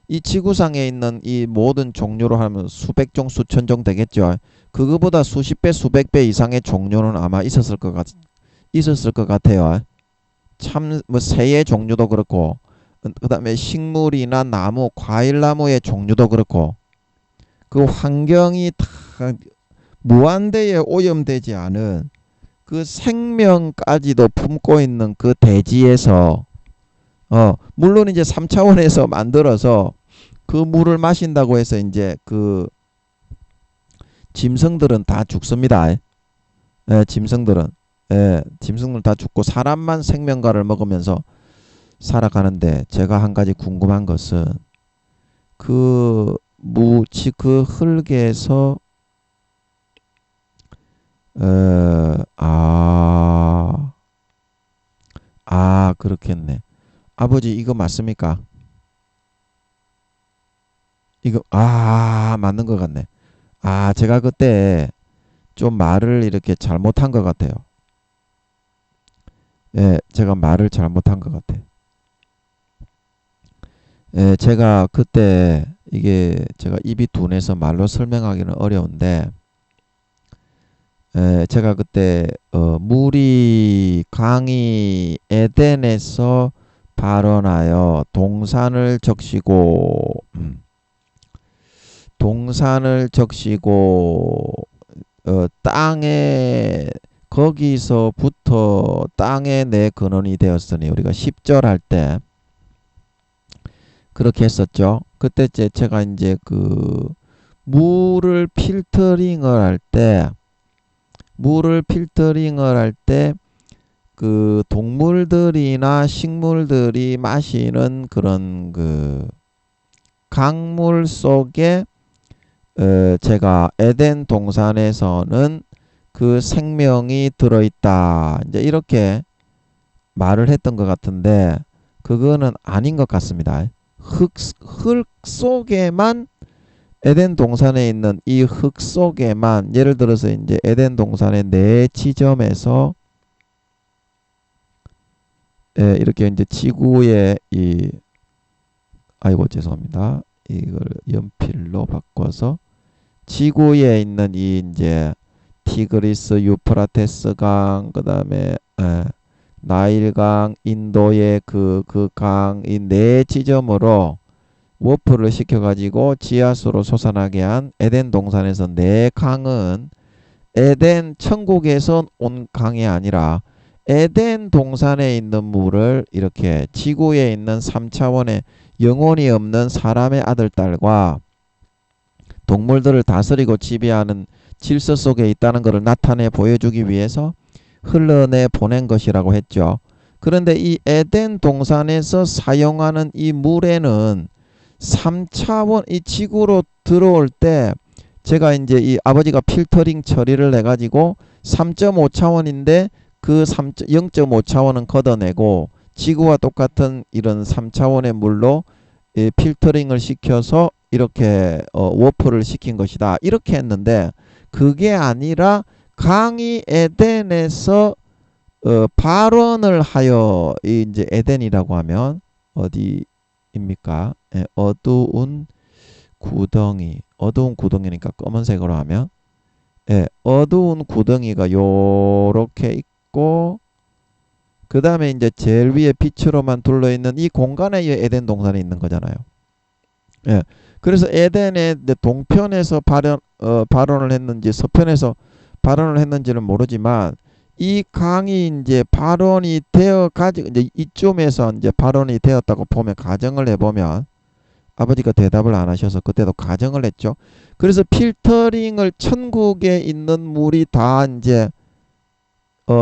이 지구상에 있는 이 모든 종류로 하면 수백 종, 수천 종 되겠죠. 그거보다 수십 배, 수백 배 이상의 종류는 아마 있었을 것 같아요. 참, 뭐 새의 종류도 그렇고, 그 다음에 식물이나 나무, 과일나무의 종류도 그렇고, 그 환경이 다 무한대에 오염되지 않은 그 생명까지도 품고 있는 그 대지에서, 물론 이제 3차원에서 만들어서 그 물을 마신다고 해서 이제 그 짐승들은 다 죽습니다. 예, 짐승들은. 예, 짐승들 다 죽고 사람만 생명과를 먹으면서 살아가는데, 제가 한 가지 궁금한 것은 그 그 흙에서 그렇겠네. 아버지 이거 맞습니까? 이거 맞는 것 같네. 제가 그때 좀 말을 이렇게 잘못한 것 같아요. 예, 제가 말을 잘못한 것 같아. 예, 제가 그때 이게 제가 입이 둔해서 말로 설명하기는 어려운데, 제가 그때 물이 강이 에덴에서 발원하여 동산을 적시고 땅에, 거기서부터 땅에 내 근원이 되었으니, 우리가 10절 할 때 그렇게 했었죠. 그때 제가 이제 그 물을 필터링을 할 때 그 동물들이나 식물들이 마시는 그런 그 강물 속에, 제가 에덴 동산에서는 그 생명이 들어있다, 이제 이렇게 말을 했던 것 같은데, 그거는 아닌 것 같습니다. 흙 속에만, 에덴 동산에 있는 이 흙 속에만, 예를 들어서 이제 에덴 동산의 네 지점에서, 이렇게 이제 지구의 아이고 죄송합니다. 이걸 연필로 바꿔서, 지구에 있는 이 이제 티그리스, 유프라테스 강, 그다음에 나일강, 인도의 그 강, 이 네 지점으로 워프를 시켜가지고 지하수로 솟아나게 한 에덴 동산에서 네 강은 에덴 천국에서 온 강이 아니라 에덴 동산에 있는 물을 이렇게 지구에 있는 3차원의 영혼이 없는 사람의 아들, 딸과 동물들을 다스리고 지배하는 질서 속에 있다는 것을 나타내 보여주기 위해서 흘러내 보낸 것이라고 했죠. 그런데 이 에덴 동산에서 사용하는 이 물에는 3차원, 이 지구로 들어올 때 제가 이제 이 아버지가 필터링 처리를 해가지고 3.5차원인데 그 0.5차원은 걷어내고 지구와 똑같은 이런 3차원의 물로 필터링을 시켜서 이렇게 워프를 시킨 것이다. 이렇게 했는데 그게 아니라 강이 에덴에서 발원을 하여, 이제 에덴이라고 하면 어디입니까? 어두운 구덩이니까 검은색으로 하면, 어두운 구덩이가 요렇게 있고, 그 다음에 이제 제일 위에 빛으로만 둘러 있는 이 공간에 에덴 동산이 있는 거잖아요. 그래서 에덴의 동편에서 발원을 했는지 서편에서 발원을 했는지는 모르지만 이 강이 이제 발원이 되어 가지고 이제 이쯤에서 이제 발원이 되었다고 보면 가정을 해보면, 아버지가 대답을 안 하셔서 그때도 가정을 했죠. 그래서 필터링을 천국에 있는 물이 다 이제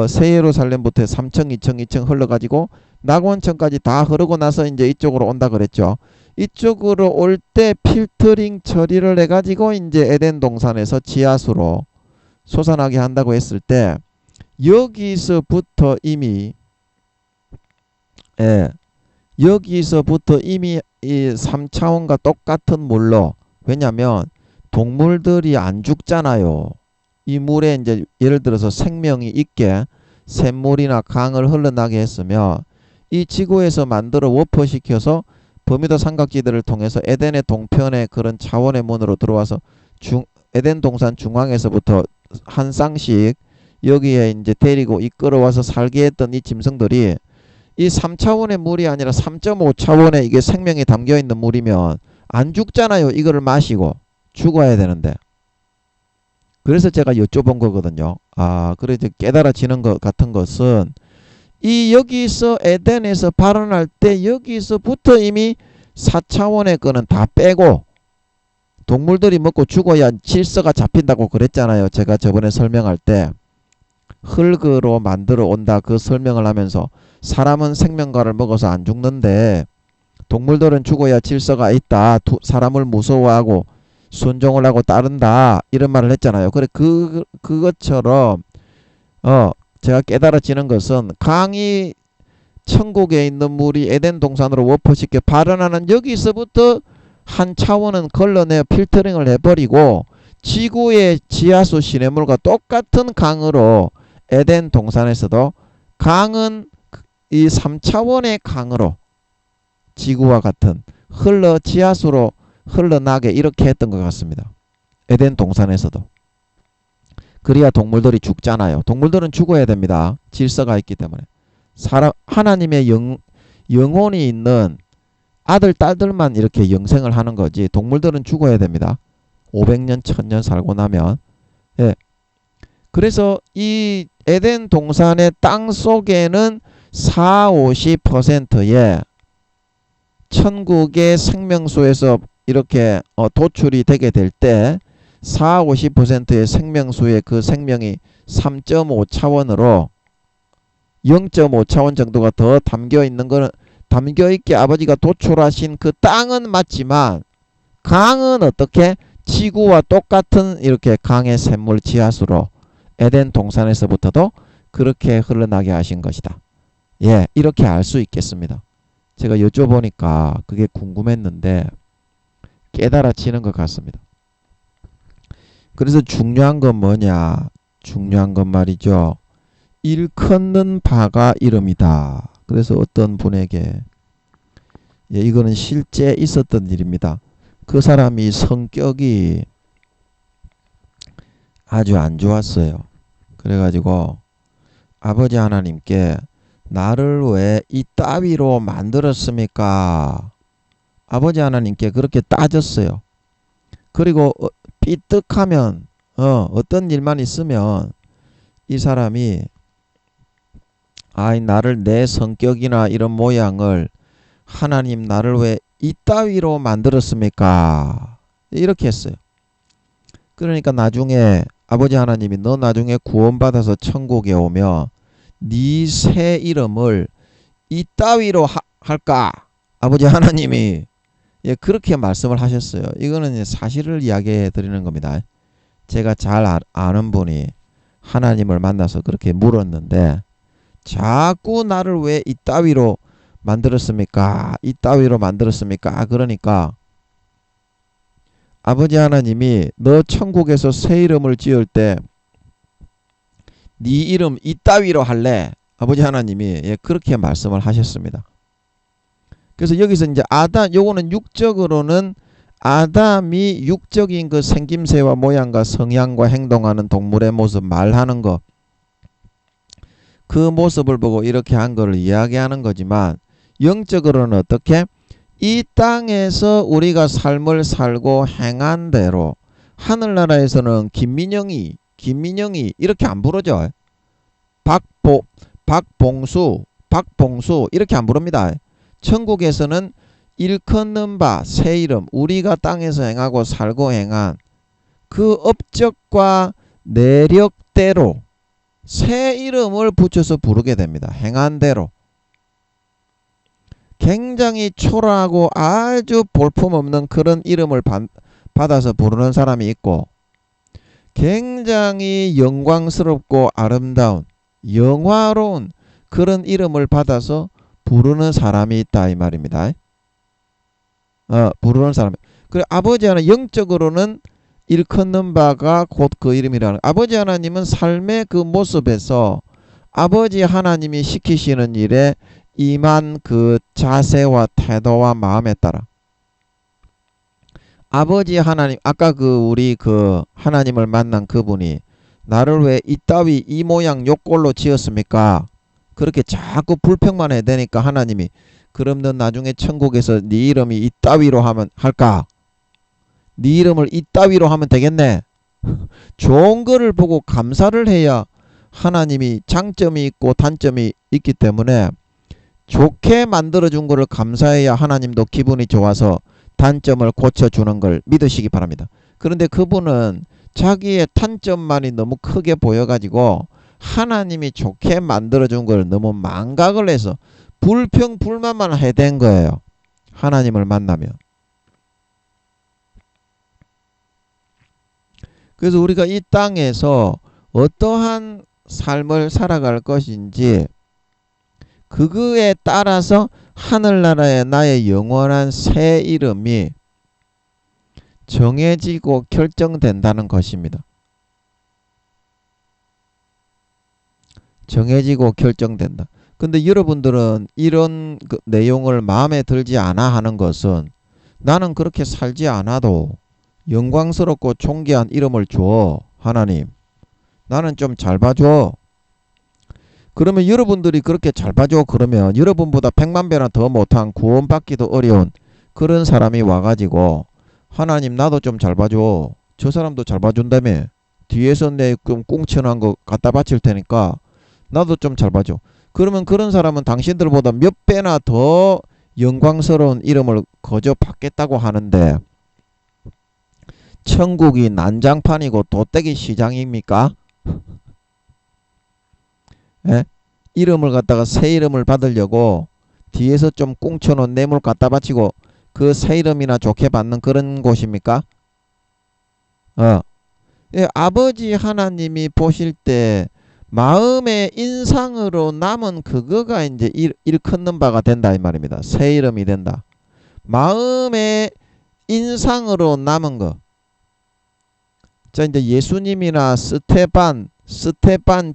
새 예루살렘부터 3층, 2층, 2층 흘러가지고 낙원층까지 다 흐르고 나서 이제 이쪽으로 온다 그랬죠. 이쪽으로 올 때 필터링 처리를 해가지고 이제 에덴 동산에서 지하수로 솟아나게 한다고 했을 때 여기서부터 이미 이 3차원과 똑같은 물로, 왜냐하면 동물들이 안 죽잖아요. 이 물에 이제 예를 들어서 생명이 있게 샘물이나 강을 흘러나게 했으면 이 지구에서 만들어 워퍼시켜서 버뮤다 삼각지대를 통해서 에덴의 동편의 그런 차원의 문으로 들어와서 에덴 동산 중앙에서부터 한 쌍씩 여기에 이제 데리고 이끌어와서 살게 했던 이 짐승들이 이 3차원의 물이 아니라 3.5차원의 이게 생명이 담겨 있는 물이면 안 죽잖아요. 이거를 마시고 죽어야 되는데. 그래서 제가 여쭤본 거거든요. 그래 이제 깨달아지는 것 같은 것은 이 여기서 에덴에서 발원할 때 여기서부터 이미 4차원의 거는 다 빼고 동물들이 먹고 죽어야 질서가 잡힌다고 그랬잖아요. 제가 저번에 설명할 때 흙으로 만들어 온다 그 설명을 하면서 사람은 생명과를 먹어서 안 죽는데 동물들은 죽어야 질서가 있다. 사람을 무서워하고 순종을 하고 따른다. 이런 말을 했잖아요. 그래 그것처럼 제가 깨달아지는 것은 강이 천국에 있는 물이 에덴 동산으로 워퍼시켜 발원하는 여기서부터 한 차원은 걸러내 필터링을 해버리고 지구의 지하수 시냇물과 똑같은 강으로 에덴 동산에서도 강은 이 3차원의 강으로 지구와 같은 지하수로 흘러나게 이렇게 했던 것 같습니다. 에덴 동산에서도. 그래야 동물들이 죽잖아요. 동물들은 죽어야 됩니다. 질서가 있기 때문에. 하나님의 영혼이 있는 아들, 딸들만 이렇게 영생을 하는 거지 동물들은 죽어야 됩니다. 500년, 1000년 살고 나면. 그래서 이 에덴 동산의 땅 속에는 40~50%의 천국의 생명수에서 이렇게 도출이 되게 될 때 40~50%의 생명수의 그 생명이 3.5차원으로 0.5차원 정도가 더 담겨있는 거는 담겨있게 아버지가 도출하신 그 땅은 맞지만 강은 어떻게 지구와 똑같은 이렇게 강의 샘물 지하수로 에덴 동산에서부터도 그렇게 흘러나게 하신 것이다. 이렇게 알 수 있겠습니다. 제가 여쭤보니까 그게 궁금했는데 깨달아지는 것 같습니다. 그래서 중요한 건 뭐냐? 중요한 건 말이죠. 일컫는 바가 이름이다. 그래서 어떤 분에게 이거는 실제 있었던 일입니다. 그 사람이 성격이 아주 안 좋았어요. 그래가지고 아버지 하나님께 나를 왜 이 따위로 만들었습니까? 아버지 하나님께 그렇게 따졌어요. 그리고 삐뜩하면 어떤 일만 있으면 이 사람이 나를 내 성격이나 이런 모양을 하나님 나를 왜 이따위로 만들었습니까? 이렇게 했어요. 그러니까 나중에 아버지 하나님이 너 나중에 구원받아서 천국에 오면 네 새 이름을 이따위로 할까? 아버지 하나님이 예, 그렇게 말씀을 하셨어요. 이거는 사실을 이야기해 드리는 겁니다. 제가 잘 아는 분이 하나님을 만나서 그렇게 물었는데 자꾸 나를 왜 이따위로 만들었습니까? 이따위로 만들었습니까? 그러니까 아버지 하나님이 너 천국에서 새 이름을 지을 때 네 이름 이따위로 할래? 아버지 하나님이 예, 그렇게 말씀을 하셨습니다. 그래서 여기서 이제 아담, 요거는 육적으로는 아담이 육적인 그 생김새와 모양과 성향과 행동하는 동물의 모습, 말하는 거, 그 모습을 보고 이렇게 한 거를 이야기하는 거지만 영적으로는 어떻게? 이 땅에서 우리가 삶을 살고 행한 대로 하늘나라에서는 김민영이 이렇게 안 부르죠. 박봉수 이렇게 안 부릅니다. 천국에서는 일컫는 바 새 이름, 우리가 땅에서 행하고 살고 행한 그 업적과 내력대로 새 이름을 붙여서 부르게 됩니다. 행한 대로. 굉장히 초라하고 아주 볼품없는 그런 이름을 받아서 부르는 사람이 있고, 굉장히 영광스럽고 아름다운 영화로운 그런 이름을 받아서 부르는 사람이 있다 이 말입니다. 부르는 사람. 그래 아버지 하나님 영적으로는 일컫는 바가 곧 그 이름이라는. 아버지 하나님은 삶의 그 모습에서 아버지 하나님이 시키시는 일에 임한 그 자세와 태도와 마음에 따라 아버지 하나님, 아까 그 우리 그 하나님을 만난 그분이 나를 왜 이따위 이 모양 요꼴로 지었습니까? 그렇게 자꾸 불평만 해야 되니까 하나님이 그럼 넌 나중에 천국에서 네 이름이 이따위로 하면 할까? 네 이름을 이따위로 하면 되겠네. 좋은 거를 보고 감사를 해야 하나님이 장점이 있고 단점이 있기 때문에 좋게 만들어준 거를 감사해야 하나님도 기분이 좋아서 단점을 고쳐주는 걸 믿으시기 바랍니다. 그런데 그분은 자기의 단점만이 너무 크게 보여가지고 하나님이 좋게 만들어준 걸 너무 망각을 해서 불평불만만 해댄 거예요. 하나님을 만나면. 그래서 우리가 이 땅에서 어떠한 삶을 살아갈 것인지 그거에 따라서 하늘나라의 나의 영원한 새 이름이 정해지고 결정된다는 것입니다. 정해지고 결정된다. 근데 여러분들은 이런 그 내용을 마음에 들지 않아 하는 것은 나는 그렇게 살지 않아도 영광스럽고 존귀한 이름을 줘. 하나님. 나는 좀 잘 봐줘. 그러면 여러분들이 그렇게 잘 봐줘. 그러면 여러분보다 100만 배나 더 못한 구원받기도 어려운 그런 사람이 와가지고 하나님 나도 좀 잘 봐줘. 저 사람도 잘 봐준다며. 뒤에서 내 꽁쳐놓은 거 갖다 바칠 테니까 나도 좀 잘 봐줘. 그러면 그런 사람은 당신들보다 몇 배나 더 영광스러운 이름을 거저 받겠다고 하는데 천국이 난장판이고 도떼기 시장입니까? 예? 이름을 갖다가 새 이름을 받으려고 뒤에서 좀 꽁쳐놓은 뇌물 갖다 바치고 그 새 이름이나 좋게 받는 그런 곳입니까? 예, 아버지 하나님이 보실 때 마음의 인상으로 남은 그거가 이제 일컫는 바가 된다 이 말입니다. 새 이름이 된다. 마음의 인상으로 남은 거. 자 이제 예수님이나 스테반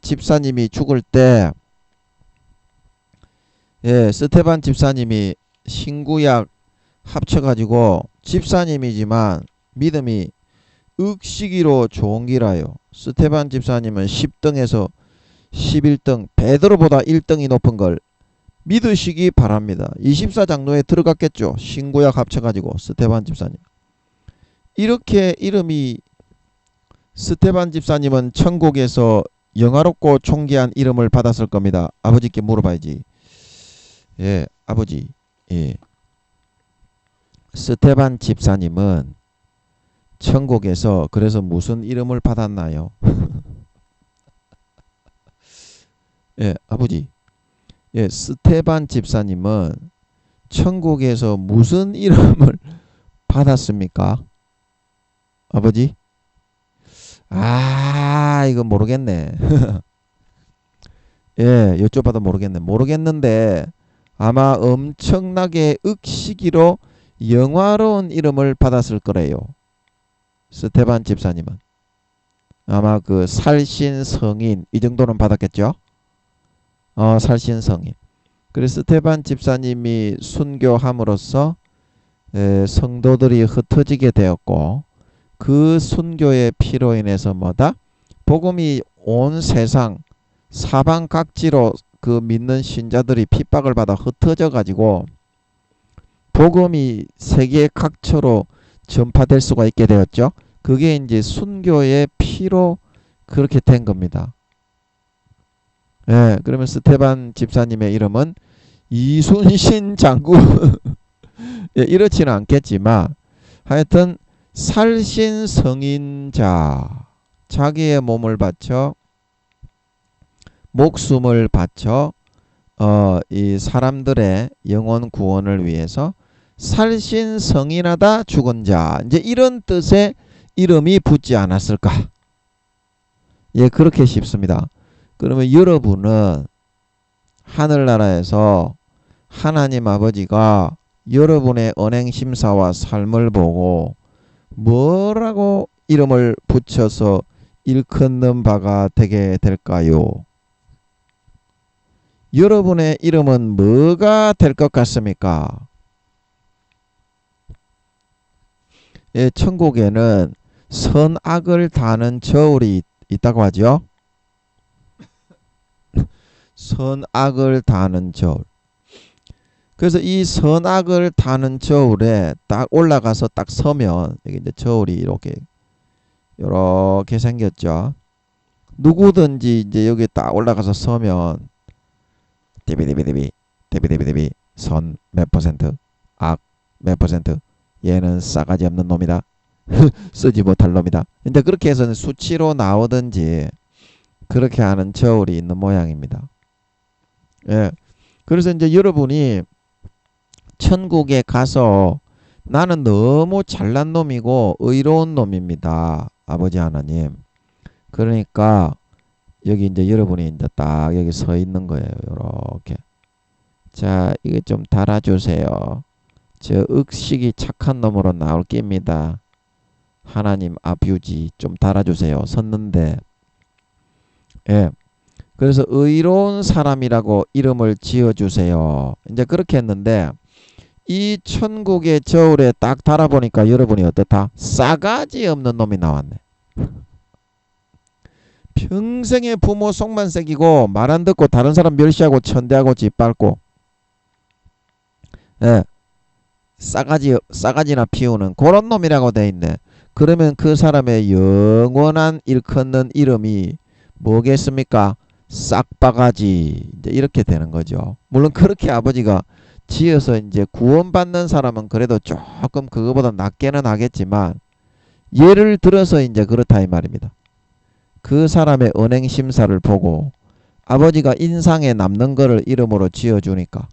집사님이 죽을 때 예, 스테반 집사님이 신구약 합쳐가지고 집사님이지만 믿음이 억시기로 좋은 기라요. 스테반 집사님은 10등에서 11등, 베드로보다 1등이 높은 걸 믿으시기 바랍니다. 24장로에 들어갔겠죠. 신구약 합쳐가지고 스테반 집사님. 이렇게 이름이 스테반 집사님은 천국에서 영화롭고 존귀한 이름을 받았을 겁니다. 아버지께 물어봐야지. 예, 아버지. 예. 스테반 집사님은 천국에서 그래서 무슨 이름을 받았나요? 예, 아버지. 예, 스테반 집사님은 천국에서 무슨 이름을 받았습니까? 아버지? 이거 모르겠네. 예, 여쭤봐도 모르겠네. 모르겠는데 아마 엄청나게 억시기로 영화로운 이름을 받았을 거래요. 스테반 집사님은. 아마 그 살신 성인 이 정도는 받았겠죠? 살신 성인. 그래서 스테반 집사님이 순교함으로써 성도들이 흩어지게 되었고 그 순교의 피로 인해서 뭐다? 복음이 온 세상 사방 각지로 그 믿는 신자들이 핍박을 받아 흩어져 가지고 복음이 세계 각처로 전파될 수가 있게 되었죠. 그게 이제 순교의 피로 그렇게 된 겁니다. 예, 그러면 스테반 집사님의 이름은 이순신 장군 예, 이렇지는 않겠지만 하여튼 살신 성인자 자기의 몸을 바쳐 목숨을 바쳐 이 사람들의 영혼 구원을 위해서 살신 성인하다 죽은 자 이제 이런 뜻의 이름이 붙지 않았을까? 예, 그렇게 싶습니다. 그러면 여러분은 하늘나라에서 하나님 아버지가 여러분의 언행심사와 삶을 보고 뭐라고 이름을 붙여서 일컫는 바가 되게 될까요? 여러분의 이름은 뭐가 될 것 같습니까? 예, 천국에는 선악을 다는 저울이 있다고 하죠. 선악을 다는 저울. 그래서 이 선악을 다는 저울에 딱 올라가서 딱 서면 여기 이제 저울이 이렇게 생겼죠. 누구든지 이제 여기 딱 올라가서 서면 데비 선 몇 퍼센트, 악 몇 퍼센트, 얘는 싸가지 없는 놈이다. 쓰지 못할 놈이다. 이제 그렇게 해서 수치로 나오든지 그렇게 하는 저울이 있는 모양입니다. 예. 그래서 이제 여러분이 천국에 가서 나는 너무 잘난 놈이고 의로운 놈입니다. 아버지 하나님. 그러니까 여기 이제 여러분이 이제 딱 여기 서 있는 거예요. 요렇게. 자, 이거 좀 달아주세요. 저 억식이 착한 놈으로 나올 깁니다. 하나님 아뷰지 좀 달아주세요. 섰는데. 예. 그래서 의로운 사람이라고 이름을 지어주세요. 이제 그렇게 했는데 이 천국의 저울에 딱 달아보니까 여러분이 어떻다? 싸가지 없는 놈이 나왔네. 평생에 부모 속만 새기고 말 안 듣고 다른 사람 멸시하고 천대하고 짓밟고 예, 싸가지나 피우는 그런 놈이라고 돼 있네. 그러면 그 사람의 영원한 일컫는 이름이 뭐겠습니까? 싹바가지 이제 이렇게 되는 거죠. 물론 그렇게 아버지가 지어서 이제 구원받는 사람은 그래도 조금 그거보다 낫게는 하겠지만 예를 들어서 이제 그렇다 이 말입니다. 그 사람의 언행 심사를 보고 아버지가 인상에 남는 거를 이름으로 지어주니까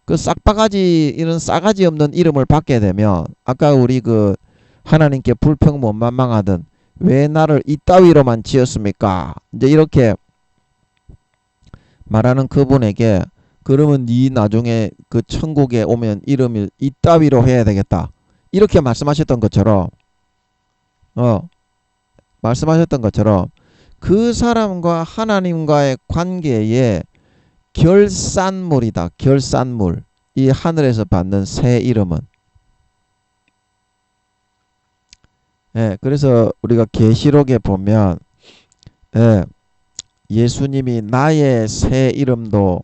그 싹바가지 이런 싸가지 없는 이름을 받게 되면 아까 우리 그 하나님께 불평 못만망하던 왜 나를 이따위로만 지었습니까? 이제 이렇게 말하는 그분에게 그러면 네 나중에 그 천국에 오면 이름을 이따위로 해야 되겠다. 이렇게 말씀하셨던 것처럼 말씀하셨던 것처럼 그 사람과 하나님과의 관계에 결산물이다. 결산물. 이 하늘에서 받는 새 이름은 예, 그래서 우리가 계시록에 보면 예수님이 나의 새 이름도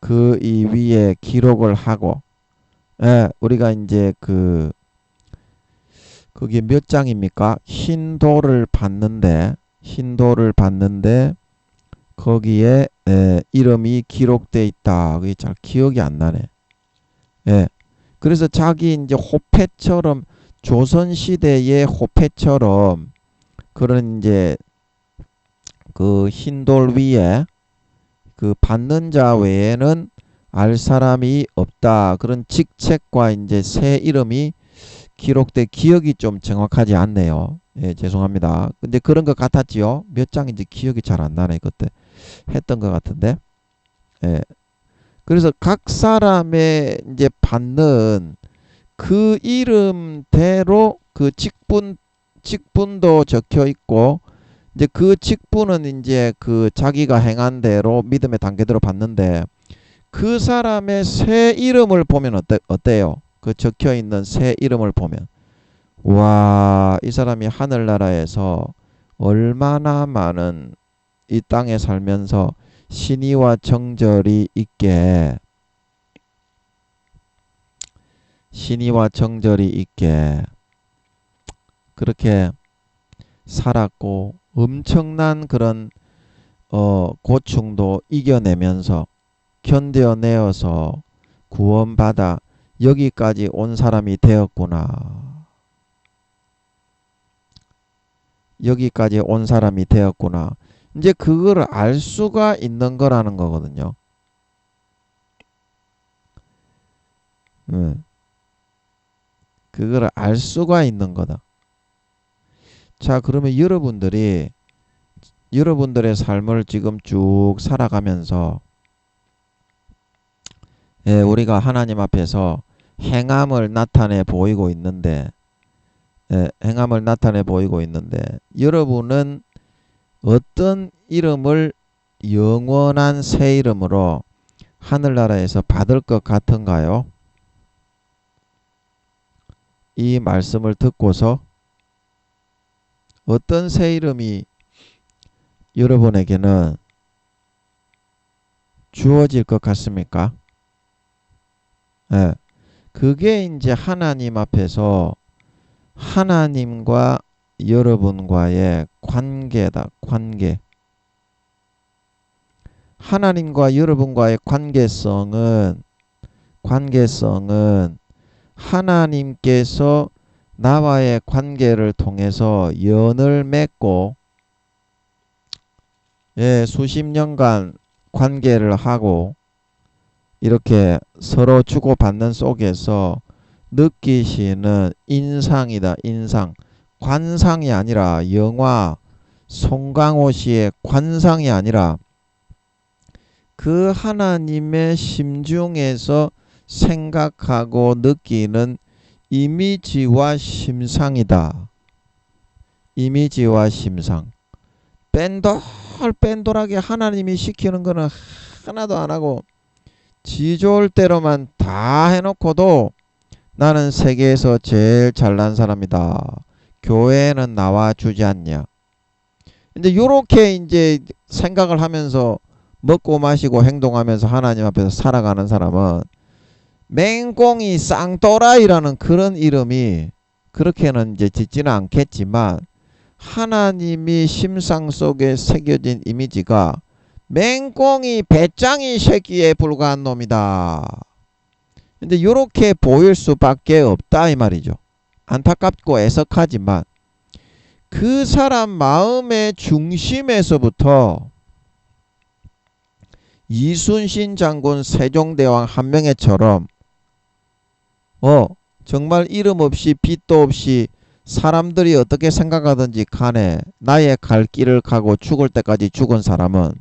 그 이 위에 기록을 하고 우리가 이제 그게 몇 장입니까? 흰 돌을 받는데 거기에 이름이 기록돼 있다. 그게 잘 기억이 안 나네. 예. 그래서 자기 이제 호패처럼 조선 시대의 호패처럼 그런 이제 그 흰돌 위에 그 받는 자 외에는 알 사람이 없다. 그런 직책과 이제 새 이름이 기록돼 기억이 좀 정확하지 않네요. 예, 죄송합니다. 근데 그런 것 같았지요. 몇 장인지 기억이 잘 안 나네. 그때 했던 것 같은데. 예. 그래서 각 사람의 이제 받는 그 이름대로 그 직분도 적혀 있고 이제 그 직분은 이제 그 자기가 행한 대로 믿음의 단계대로 받는데 그 사람의 새 이름을 보면 어때요? 그 적혀 있는 새 이름을 보면 와, 이 사람이 하늘나라에서 얼마나 많은 이 땅에 살면서 신의와 정절이 있게 그렇게 살았고 엄청난 그런 고충도 이겨내면서 견뎌내어서 구원받아 여기까지 온 사람이 되었구나. 여기까지 온 사람이 되었구나. 이제 그걸 알 수가 있는 거라는 거거든요. 그걸 알 수가 있는 거다. 자, 그러면 여러분들의 삶을 지금 쭉 살아가면서 예, 우리가 하나님 앞에서 행함을 나타내 보이고 있는데 여러분은 어떤 이름을 영원한 새 이름으로 하늘나라에서 받을 것 같은가요? 이 말씀을 듣고서 어떤 새 이름이 여러분에게는 주어질 것 같습니까? 예, 그게 이제 하나님 앞에서 하나님과 여러분과의 관계다. 관계. 하나님과 여러분과의 관계성은 하나님께서 나와의 관계를 통해서 연을 맺고 예, 수십 년간 관계를 하고 이렇게 서로 주고받는 속에서 느끼시는 인상이다. 인상. 관상이 아니라 영화 송강호 씨의 관상이 아니라 그 하나님의 심중에서 생각하고 느끼는 이미지와 심상이다. 이미지와 심상. 뺀돌하게 하나님이 시키는 거는 하나도 안 하고 지 좋을 대로만 다 해놓고도 나는 세계에서 제일 잘난 사람이다. 교회에는 나와 주지 않냐. 이제 요렇게 이제 생각을 하면서 먹고 마시고 행동하면서 하나님 앞에서 살아가는 사람은 맹꽁이 쌍또라이라는 그런 이름이 그렇게는 이제 짓지는 않겠지만 하나님이 심상 속에 새겨진 이미지가 맹꽁이 배짱이 새끼에 불과한 놈이다. 근데 요렇게 보일 수밖에 없다 이 말이죠. 안타깝고 애석하지만 그 사람 마음의 중심에서부터 이순신 장군 세종대왕 한명회처럼 정말 이름 없이 빛도 없이 사람들이 어떻게 생각하든지 간에 나의 갈 길을 가고 죽을 때까지 죽은 사람은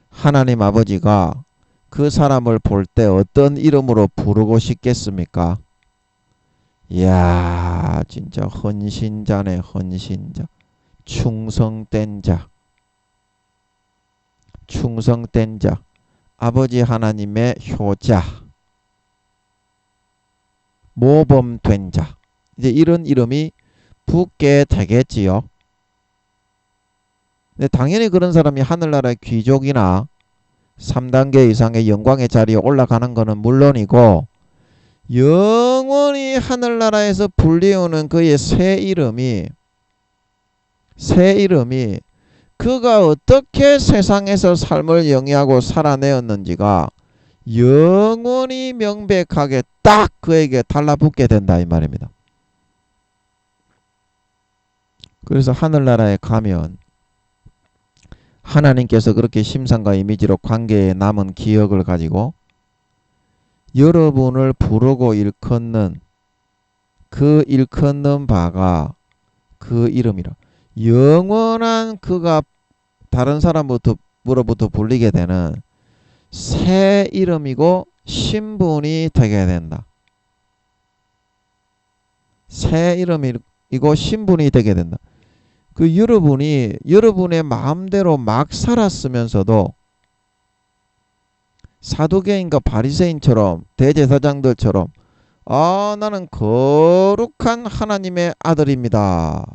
하나님 아버지가 그 사람을 볼 때 어떤 이름으로 부르고 싶겠습니까? 이야, 진짜 헌신자네, 헌신자. 충성된 자. 아버지 하나님의 효자. 모범된 자. 이제 이런 이름이 붙게 되겠지요. 근데 당연히 그런 사람이 하늘나라의 귀족이나 3단계 이상의 영광의 자리에 올라가는 것은 물론이고 영원히 하늘나라에서 불리우는 그의 새 이름이 그가 어떻게 세상에서 삶을 영위하고 살아내었는지가 영원히 명백하게 딱 그에게 달라붙게 된다 이 말입니다. 그래서 하늘나라에 가면 하나님께서 그렇게 심상과 이미지로 관계에 남은 기억을 가지고 여러분을 부르고 일컫는 그 일컫는 바가 그 이름이라. 영원한 그가 다른 사람으로부터 불리게 되는 새 이름이고 신분이 되게 된다. 새 이름이고 신분이 되게 된다. 그 여러분이 여러분의 마음대로 막 살았으면서도 사두개인과 바리새인처럼 대제사장들처럼 나는 거룩한 하나님의 아들입니다.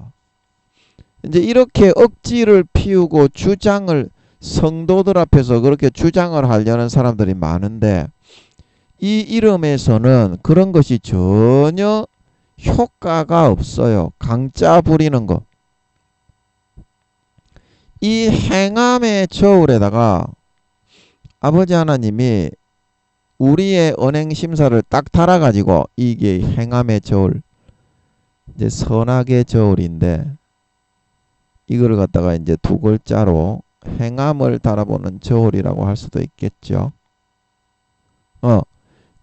이제 이렇게 억지를 피우고 주장을 성도들 앞에서 그렇게 주장을 하려는 사람들이 많은데 이 이름에서는 그런 것이 전혀 효과가 없어요. 강짜 부리는 거. 이 행함의 저울에다가 아버지 하나님이 우리의 언행 심사를 딱 달아가지고 이게 행함의 저울, 이제 선악의 저울인데 이거를 갖다가 이제 두 글자로 행함을 달아보는 저울이라고 할 수도 있겠죠.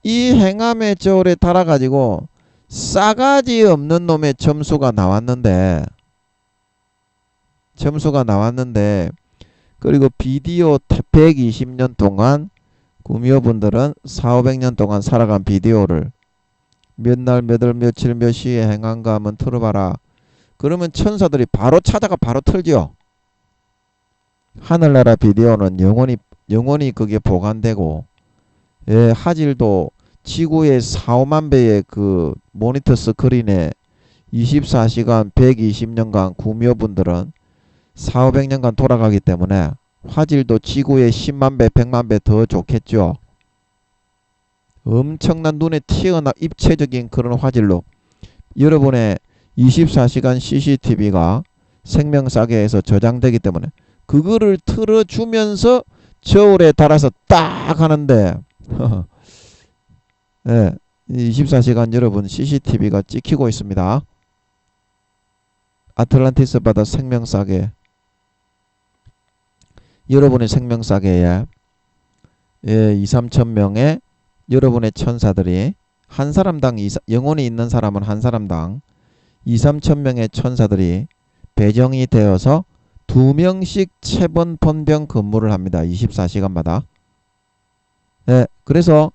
이 행함의 저울에 달아가지고 싸가지 없는 놈의 점수가 나왔는데 그리고 비디오 120년 동안 구미호분들은 400~500년 동안 살아간 비디오를 몇 날, 몇 월, 며칠, 몇 시에 행한가 한번 틀어봐라. 그러면 천사들이 바로 찾아가 바로 틀죠. 하늘나라 비디오는 영원히 그게 보관되고, 화질도 지구의 4~5만 배의 그 모니터 스크린에 24시간 120년간 구미호분들은 400~500년간 돌아가기 때문에 화질도 지구의 10만 배, 100만 배 더 좋겠죠. 엄청난 눈에 튀어나 입체적인 그런 화질로 여러분의 24시간 CCTV가 생명사계에서 저장되기 때문에 그거를 틀어주면서 저울에 달아서 딱 하는데 24시간 여러분 CCTV가 찍히고 있습니다. 아틀란티스 바다 생명사계, 여러분의 생명사계에 2~3천 명의 여러분의 천사들이 한 사람당 영혼이 있는 사람은 한 사람당 2~3천 명의 천사들이 배정이 되어서 2명씩 체번 번병 근무를 합니다. 24시간마다. 그래서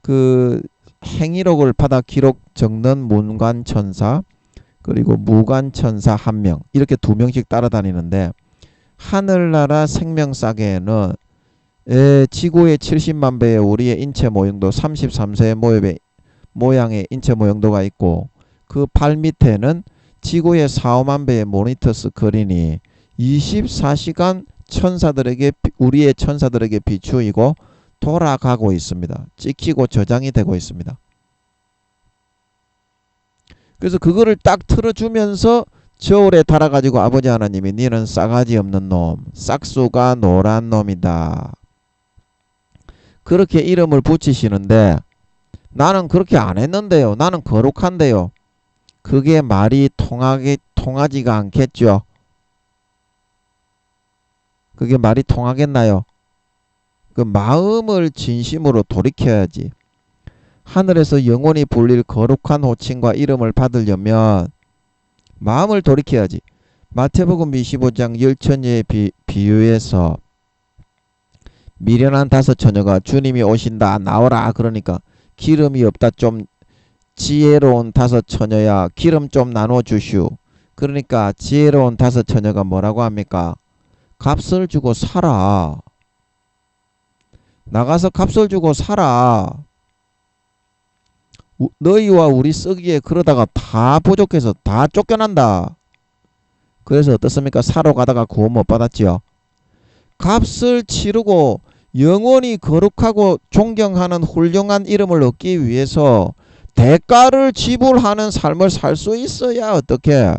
그 행위록을 받아 기록 적는 문관천사 그리고 무관천사 1명 이렇게 2명씩 따라다니는데 하늘나라 생명사계에는 지구의 70만 배의 우리의 인체 모형도 33세의 모양의 인체 모형도가 있고 그 발 밑에는 지구의 4~5만 배의 모니터 스크린이 24시간 우리의 천사들에게 비추이고 돌아가고 있습니다. 찍히고 저장이 되고 있습니다. 그래서 그거를 딱 틀어주면서 저울에 달아가지고 아버지 하나님이 니는 싸가지 없는 놈, 싹수가 노란 놈이다. 그렇게 이름을 붙이시는데 나는 그렇게 안 했는데요. 나는 거룩한데요. 그게 말이 통하지가 않겠죠. 그게 말이 통하겠나요? 그 마음을 진심으로 돌이켜야지. 하늘에서 영원히 불릴 거룩한 호칭과 이름을 받으려면 마음을 돌이켜야지. 마태복음 25장 열처녀의 비유에서 미련한 5처녀가 주님이 오신다 나오라 그러니까 기름이 없다 좀 지혜로운 5처녀야 기름 좀 나눠주슈. 그러니까 지혜로운 5처녀가 뭐라고 합니까? 값을 주고 사라. 나가서 값을 주고 사라. 너희와 우리 쓰기에 그러다가 다 부족해서 다 쫓겨난다. 그래서 어떻습니까? 사러 가다가 구원 못 받았지요. 값을 치르고 영원히 거룩하고 존경하는 훌륭한 이름을 얻기 위해서 대가를 지불하는 삶을 살 수 있어야 어떻게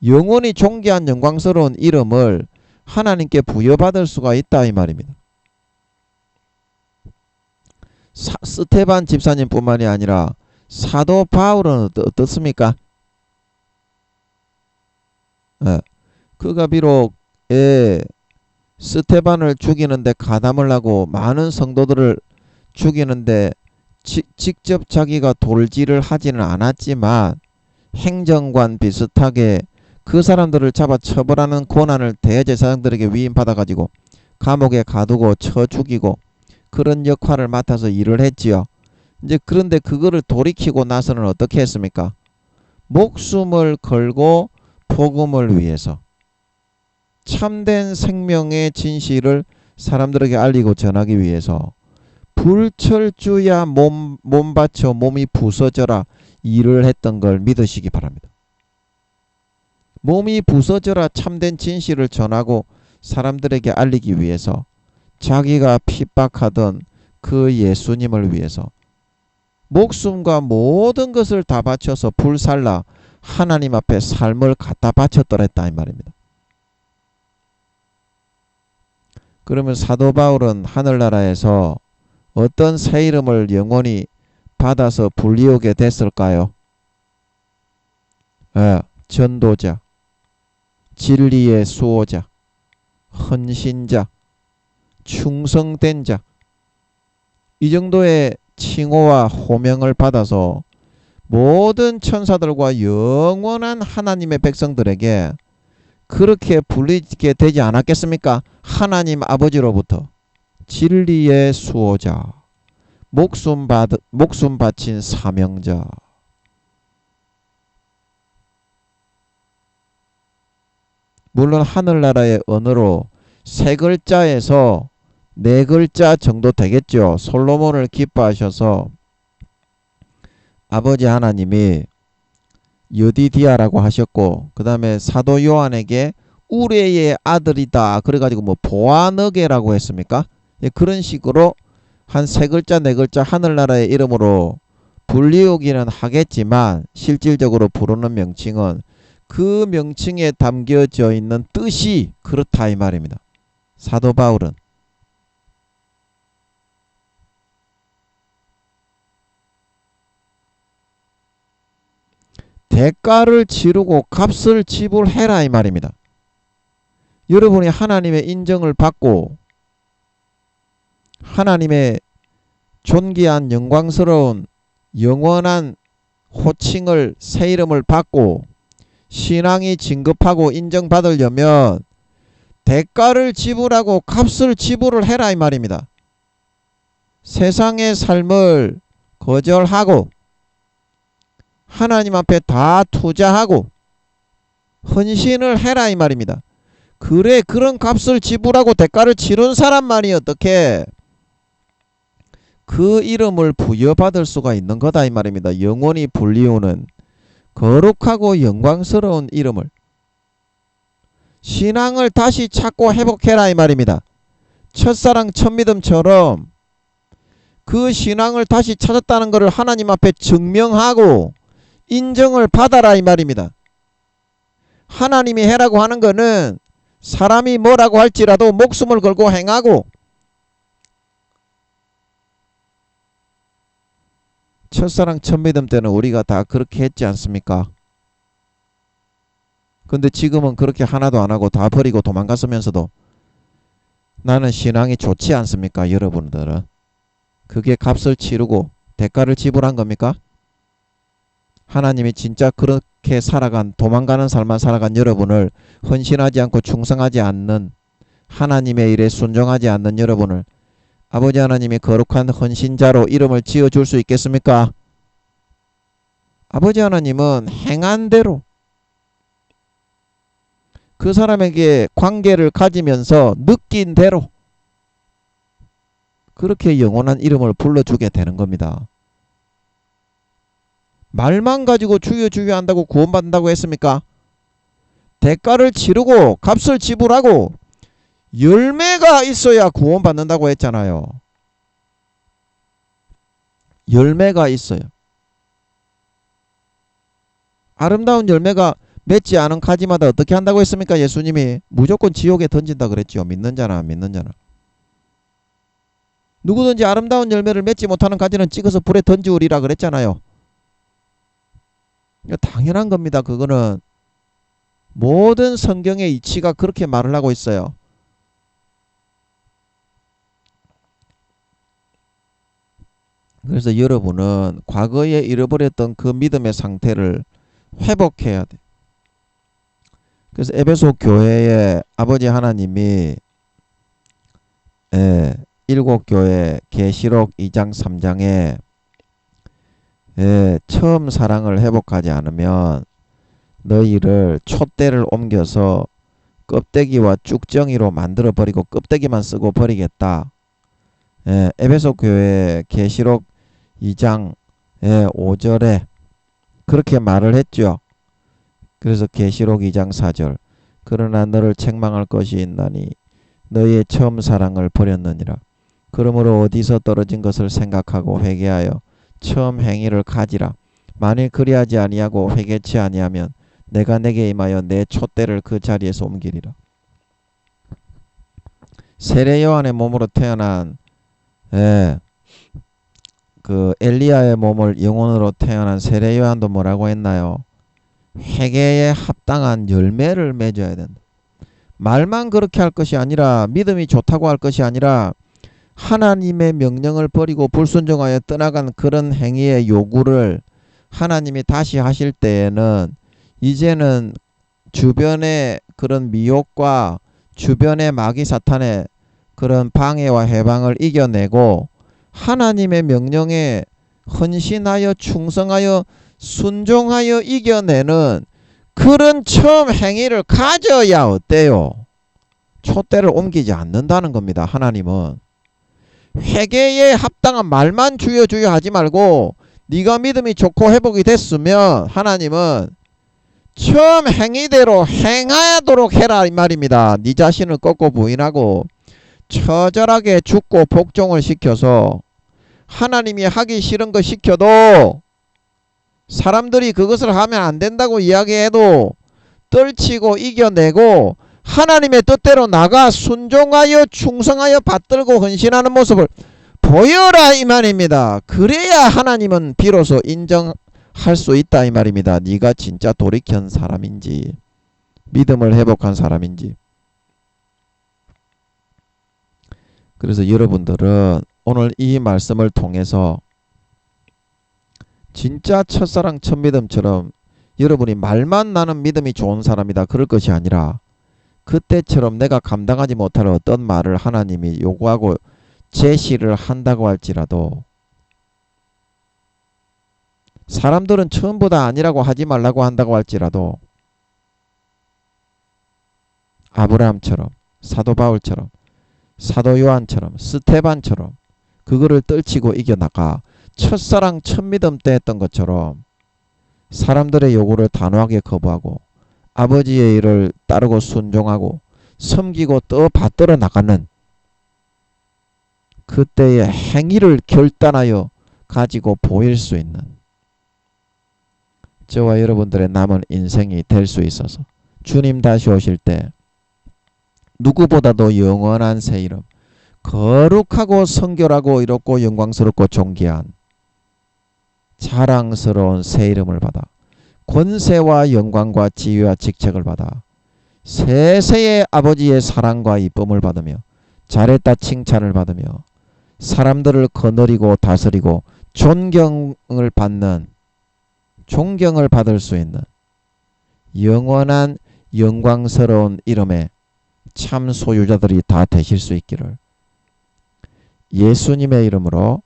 영원히 존귀한 영광스러운 이름을 하나님께 부여받을 수가 있다 이 말입니다. 스테반 집사님뿐만이 아니라 사도 바울은 어떻습니까? 예, 그가 비록 스테반을 죽이는데 가담을 하고 많은 성도들을 죽이는데 직접 자기가 돌질을 하지는 않았지만 행정관 비슷하게 그 사람들을 잡아 처벌하는 권한을 대제사장들에게 위임받아가지고 감옥에 가두고 쳐 죽이고 그런 역할을 맡아서 일을 했지요. 이제 그런데 그거를 돌이키고 나서는 어떻게 했습니까? 목숨을 걸고 복음을 위해서 참된 생명의 진실을 사람들에게 알리고 전하기 위해서 불철주야 몸 바쳐 몸이 부서져라 일을 했던 걸 믿으시기 바랍니다. 몸이 부서져라 참된 진실을 전하고 사람들에게 알리기 위해서 자기가 핍박하던 그 예수님을 위해서 목숨과 모든 것을 다 바쳐서 불살라 하나님 앞에 삶을 갖다 바쳤더랬다 이 말입니다. 그러면 사도 바울은 하늘나라에서 어떤 새 이름을 영원히 받아서 불리우게 됐을까요? 전도자, 진리의 수호자, 헌신자, 충성된 자, 이 정도의 칭호와 호명을 받아서 모든 천사들과 영원한 하나님의 백성들에게 그렇게 불리게 되지 않았겠습니까? 하나님 아버지로부터 진리의 수호자, 목숨 바친 사명자. 물론 하늘나라의 언어로 세 글자에서 네 글자 정도 되겠죠. 솔로몬을 기뻐하셔서 아버지 하나님이 여디디아라고 하셨고, 그 다음에 사도 요한에게 우레의 아들이다 그래가지고 뭐 보아너게라고 했습니까? 그런 식으로 한 세 글자 네 글자 하늘나라의 이름으로 불리우기는 하겠지만 실질적으로 부르는 명칭은 그 명칭에 담겨져 있는 뜻이 그렇다 이 말입니다. 사도 바울은 대가를 치르고 값을 지불해라 이 말입니다. 여러분이 하나님의 인정을 받고 하나님의 존귀한 영광스러운 영원한 호칭을 새 이름을 받고 신앙이 진급하고 인정받으려면 대가를 지불하고 값을 지불을 해라 이 말입니다. 세상의 삶을 거절하고 하나님 앞에 다 투자하고 헌신을 해라 이 말입니다. 그래, 그런 값을 지불하고 대가를 치른 사람만이 어떻게 그 이름을 부여받을 수가 있는 거다 이 말입니다. 영원히 불리우는 거룩하고 영광스러운 이름을. 신앙을 다시 찾고 회복해라 이 말입니다. 첫사랑 첫믿음처럼 그 신앙을 다시 찾았다는 것을 하나님 앞에 증명하고 인정을 받아라 이 말입니다. 하나님이 해라고 하는 거는 사람이 뭐라고 할지라도 목숨을 걸고 행하고, 첫사랑 첫믿음 때는 우리가 다 그렇게 했지 않습니까? 근데 지금은 그렇게 하나도 안 하고 다 버리고 도망갔으면서도 나는 신앙이 좋지 않습니까? 여러분들은 그게 값을 치르고 대가를 지불한 겁니까? 하나님이 진짜 그렇게 살아간, 도망가는 삶만 살아간 여러분을, 헌신하지 않고 충성하지 않는, 하나님의 일에 순종하지 않는 여러분을 아버지 하나님이 거룩한 헌신자로 이름을 지어줄 수 있겠습니까? 아버지 하나님은 행한 대로 그 사람에게 관계를 가지면서 느낀 대로 그렇게 영원한 이름을 불러주게 되는 겁니다. 말만 가지고 주여 주여 한다고 구원받는다고 했습니까? 대가를 치르고 값을 지불하고 열매가 있어야 구원받는다고 했잖아요. 열매가 있어요. 아름다운 열매가 맺지 않은 가지마다 어떻게 한다고 했습니까? 예수님이 무조건 지옥에 던진다 그랬죠. 믿는 자나 안 믿는 자나. 누구든지 아름다운 열매를 맺지 못하는 가지는 찍어서 불에 던지우리라 그랬잖아요. 당연한 겁니다. 그거는 모든 성경의 이치가 그렇게 말을 하고 있어요. 그래서 여러분은 과거에 잃어버렸던 그 믿음의 상태를 회복해야 돼. 그래서 에베소 교회의 아버지 하나님이 일곱 교회 계시록 2장 3장에 처음 사랑을 회복하지 않으면 너희를 촛대를 옮겨서 껍데기와 쭉정이로 만들어 버리고 껍데기만 쓰고 버리겠다. 에베소 교회 계시록 2장 5절에 그렇게 말을 했죠. 그래서 계시록 2장 4절 그러나 너를 책망할 것이 있나니 너희의 처음 사랑을 버렸느니라. 그러므로 어디서 떨어진 것을 생각하고 회개하여 처음 행위를 가지라. 만일 그리하지 아니하고 회개치 아니하면 내가 내게 임하여 내 촛대를 그 자리에서 옮기리라. 세례 요한의 몸으로 태어난 그 엘리야의 몸을 영혼으로 태어난 세례 요한도 뭐라고 했나요? 회개에 합당한 열매를 맺어야 된다. 말만 그렇게 할 것이 아니라 믿음이 좋다고 할 것이 아니라 하나님의 명령을 버리고 불순종하여 떠나간 그런 행위의 요구를 하나님이 다시 하실 때에는 이제는 주변의 그런 미혹과 주변의 마귀 사탄의 그런 방해와 해방을 이겨내고 하나님의 명령에 헌신하여 충성하여 순종하여 이겨내는 그런 처음 행위를 가져야 어때요? 촛대를 옮기지 않는다는 겁니다. 하나님은 회개에 합당한 말만 주여 주여 하지 말고 네가 믿음이 좋고 회복이 됐으면 하나님은 처음 행위대로 행하도록 해라 이 말입니다. 네 자신을 꺾고 부인하고 처절하게 죽고 복종을 시켜서 하나님이 하기 싫은 거 시켜도 사람들이 그것을 하면 안 된다고 이야기해도 떨치고 이겨내고 하나님의 뜻대로 나가 순종하여 충성하여 받들고 헌신하는 모습을 보여라 이 말입니다. 그래야 하나님은 비로소 인정할 수 있다 이 말입니다. 네가 진짜 돌이킨 사람인지 믿음을 회복한 사람인지. 그래서 여러분들은 오늘 이 말씀을 통해서 진짜 첫사랑 첫믿음처럼 여러분이 말만 나는 믿음이 좋은 사람이다 그럴 것이 아니라 그때처럼 내가 감당하지 못할 어떤 말을 하나님이 요구하고 제시를 한다고 할지라도 사람들은 전부 다 아니라고 하지 말라고 한다고 할지라도 아브라함처럼 사도 바울처럼 사도 요한처럼 스테반처럼 그거를 떨치고 이겨나가 첫사랑 첫믿음 때 했던 것처럼 사람들의 요구를 단호하게 거부하고 아버지의 일을 따르고 순종하고 섬기고 또 받들어 나가는 그때의 행위를 결단하여 가지고 보일 수 있는 저와 여러분들의 남은 인생이 될 수 있어서 주님 다시 오실 때 누구보다도 영원한 새 이름 거룩하고 성결하고 이롭고 영광스럽고 존귀한 자랑스러운 새 이름을 받아 권세와 영광과 지위와 직책을 받아 세세의 아버지의 사랑과 이쁨을 받으며 잘했다 칭찬을 받으며 사람들을 거느리고 다스리고 존경을 받을 수 있는 영원한 영광스러운 이름의 참 소유자들이 다 되실 수 있기를 예수님의 이름으로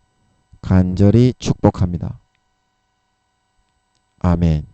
간절히 축복합니다. 아멘.